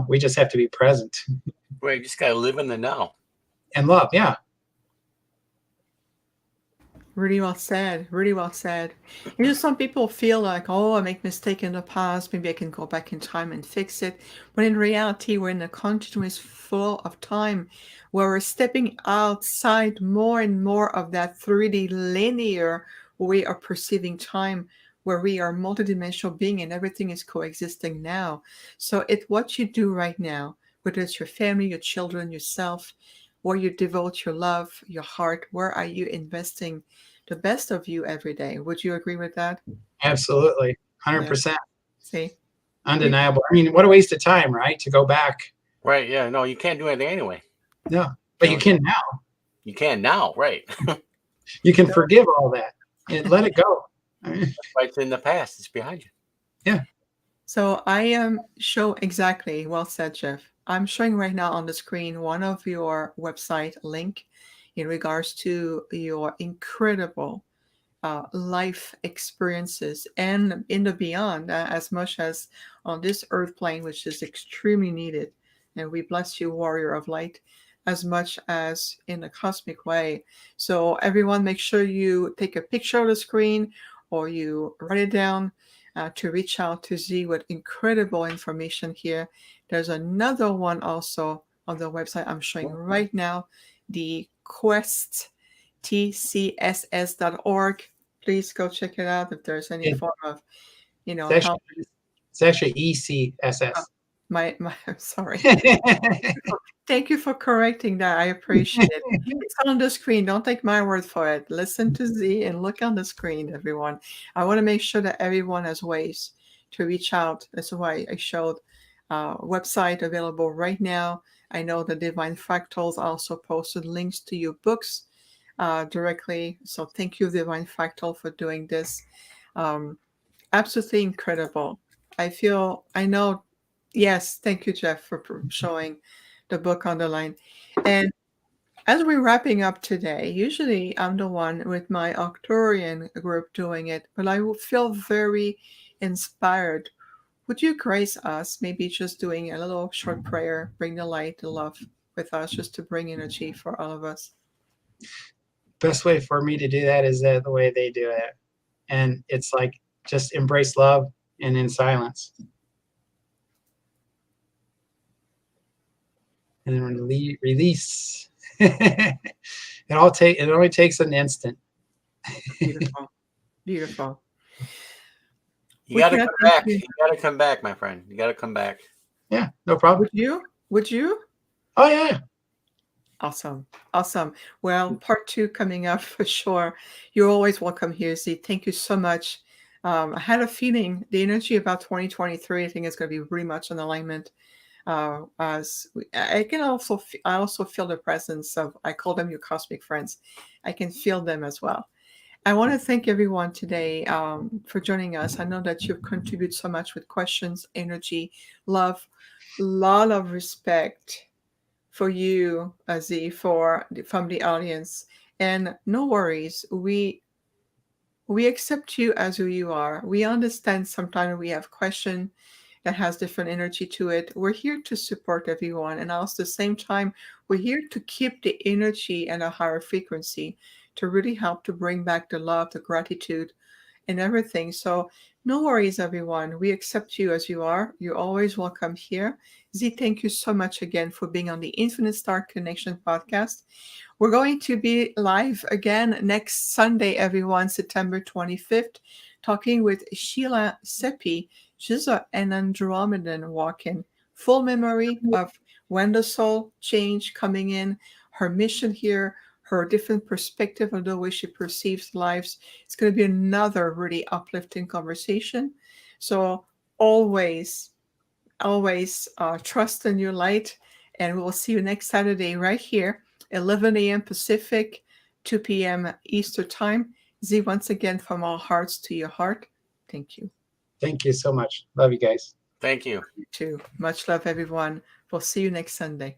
We just have to be present. Right. You just got to live in the now. And love. Yeah. Really well said. Really well said. Some people feel like, I make mistake in the past. Maybe I can go back in time and fix it. But in reality, we're in a continuous flow of time where we're stepping outside more and more of that 3D linear way of perceiving time, where we are multidimensional being and everything is coexisting now. So it's what you do right now, whether it's your family, your children, yourself, where you devote your love, your heart. Where are you investing the best of you every day? Would you agree with that? Absolutely. 100%. See? Undeniable. I mean, what a waste of time, right? To go back. Right. Yeah. No, you can't do anything anyway. No, but you can now. You can now. Right. You can forgive all that and let it go. It's in the past. It's behind you. Yeah. So I am exactly. Well said, Jeff. I'm showing right now on the screen one of your website link in regards to your incredible life experiences and in the beyond, as much as on this earth plane, which is extremely needed. And we bless you, warrior of light, as much as in a cosmic way. So everyone, make sure you take a picture of the screen or you write it down to reach out to Z with incredible information here. There's another one also on the website I'm showing right now, the Quest tcss.org. Please go check it out if there's any form of, help. It's actually ECSS. I'm sorry. Thank you for correcting that. I appreciate it. It's on the screen. Don't take my word for it. Listen to Z and look on the screen, everyone. I want to make sure that everyone has ways to reach out. That's why I showed website available right now. I know the Divine Fractals also posted links to your books directly. So thank you, Divine Fractal, for doing this. Absolutely incredible. Yes, thank you, Jeff, for showing the book on the line. And as we're wrapping up today, usually I'm the one with my Arcturian group doing it, but I will feel very inspired. Would you grace us, maybe just doing a little short prayer, bring the light, the love with us, just to bring energy for all of us? Best way for me to do that is the way they do it. And it's like, just embrace love and in silence. And then release. It only takes an instant. Beautiful. Beautiful. You got to come back. You got to come back, my friend. You got to come back. Yeah, no problem. Would you? Oh, yeah. Awesome. Awesome. Well, part 2 coming up for sure. You're always welcome here, Z. Thank you so much. I had a feeling the energy about 2023, I think it's going to be really much in alignment. I also feel the presence of, I call them your cosmic friends. I can feel them as well. I want to thank everyone today for joining us. I know that you've contributed so much with questions, energy, love, a lot of respect for you, Z, from the audience. And no worries, we accept you as who you are. We understand sometimes we have questions that has different energy to it. We're here to support everyone. And also at the same time, we're here to keep the energy at a higher frequency to really help to bring back the love, the gratitude, and everything. So no worries, everyone. We accept you as you are. You're always welcome here. Z, thank you so much again for being on the Infinite Star Connection podcast. We're going to be live again next Sunday, everyone, September 25th, talking with Sheila Seppi. She's an Andromedan walking, full memory of when the soul changed coming in, her mission here, her different perspective of the way she perceives lives. It's going to be another really uplifting conversation. So always trust in your light. And we will see you next Saturday right here, 11 a.m. Pacific, 2 p.m. Eastern Time. Z, once again, from our hearts to your heart, thank you. Thank you so much. Love you guys. Thank you. You too. Much love, everyone. We'll see you next Sunday.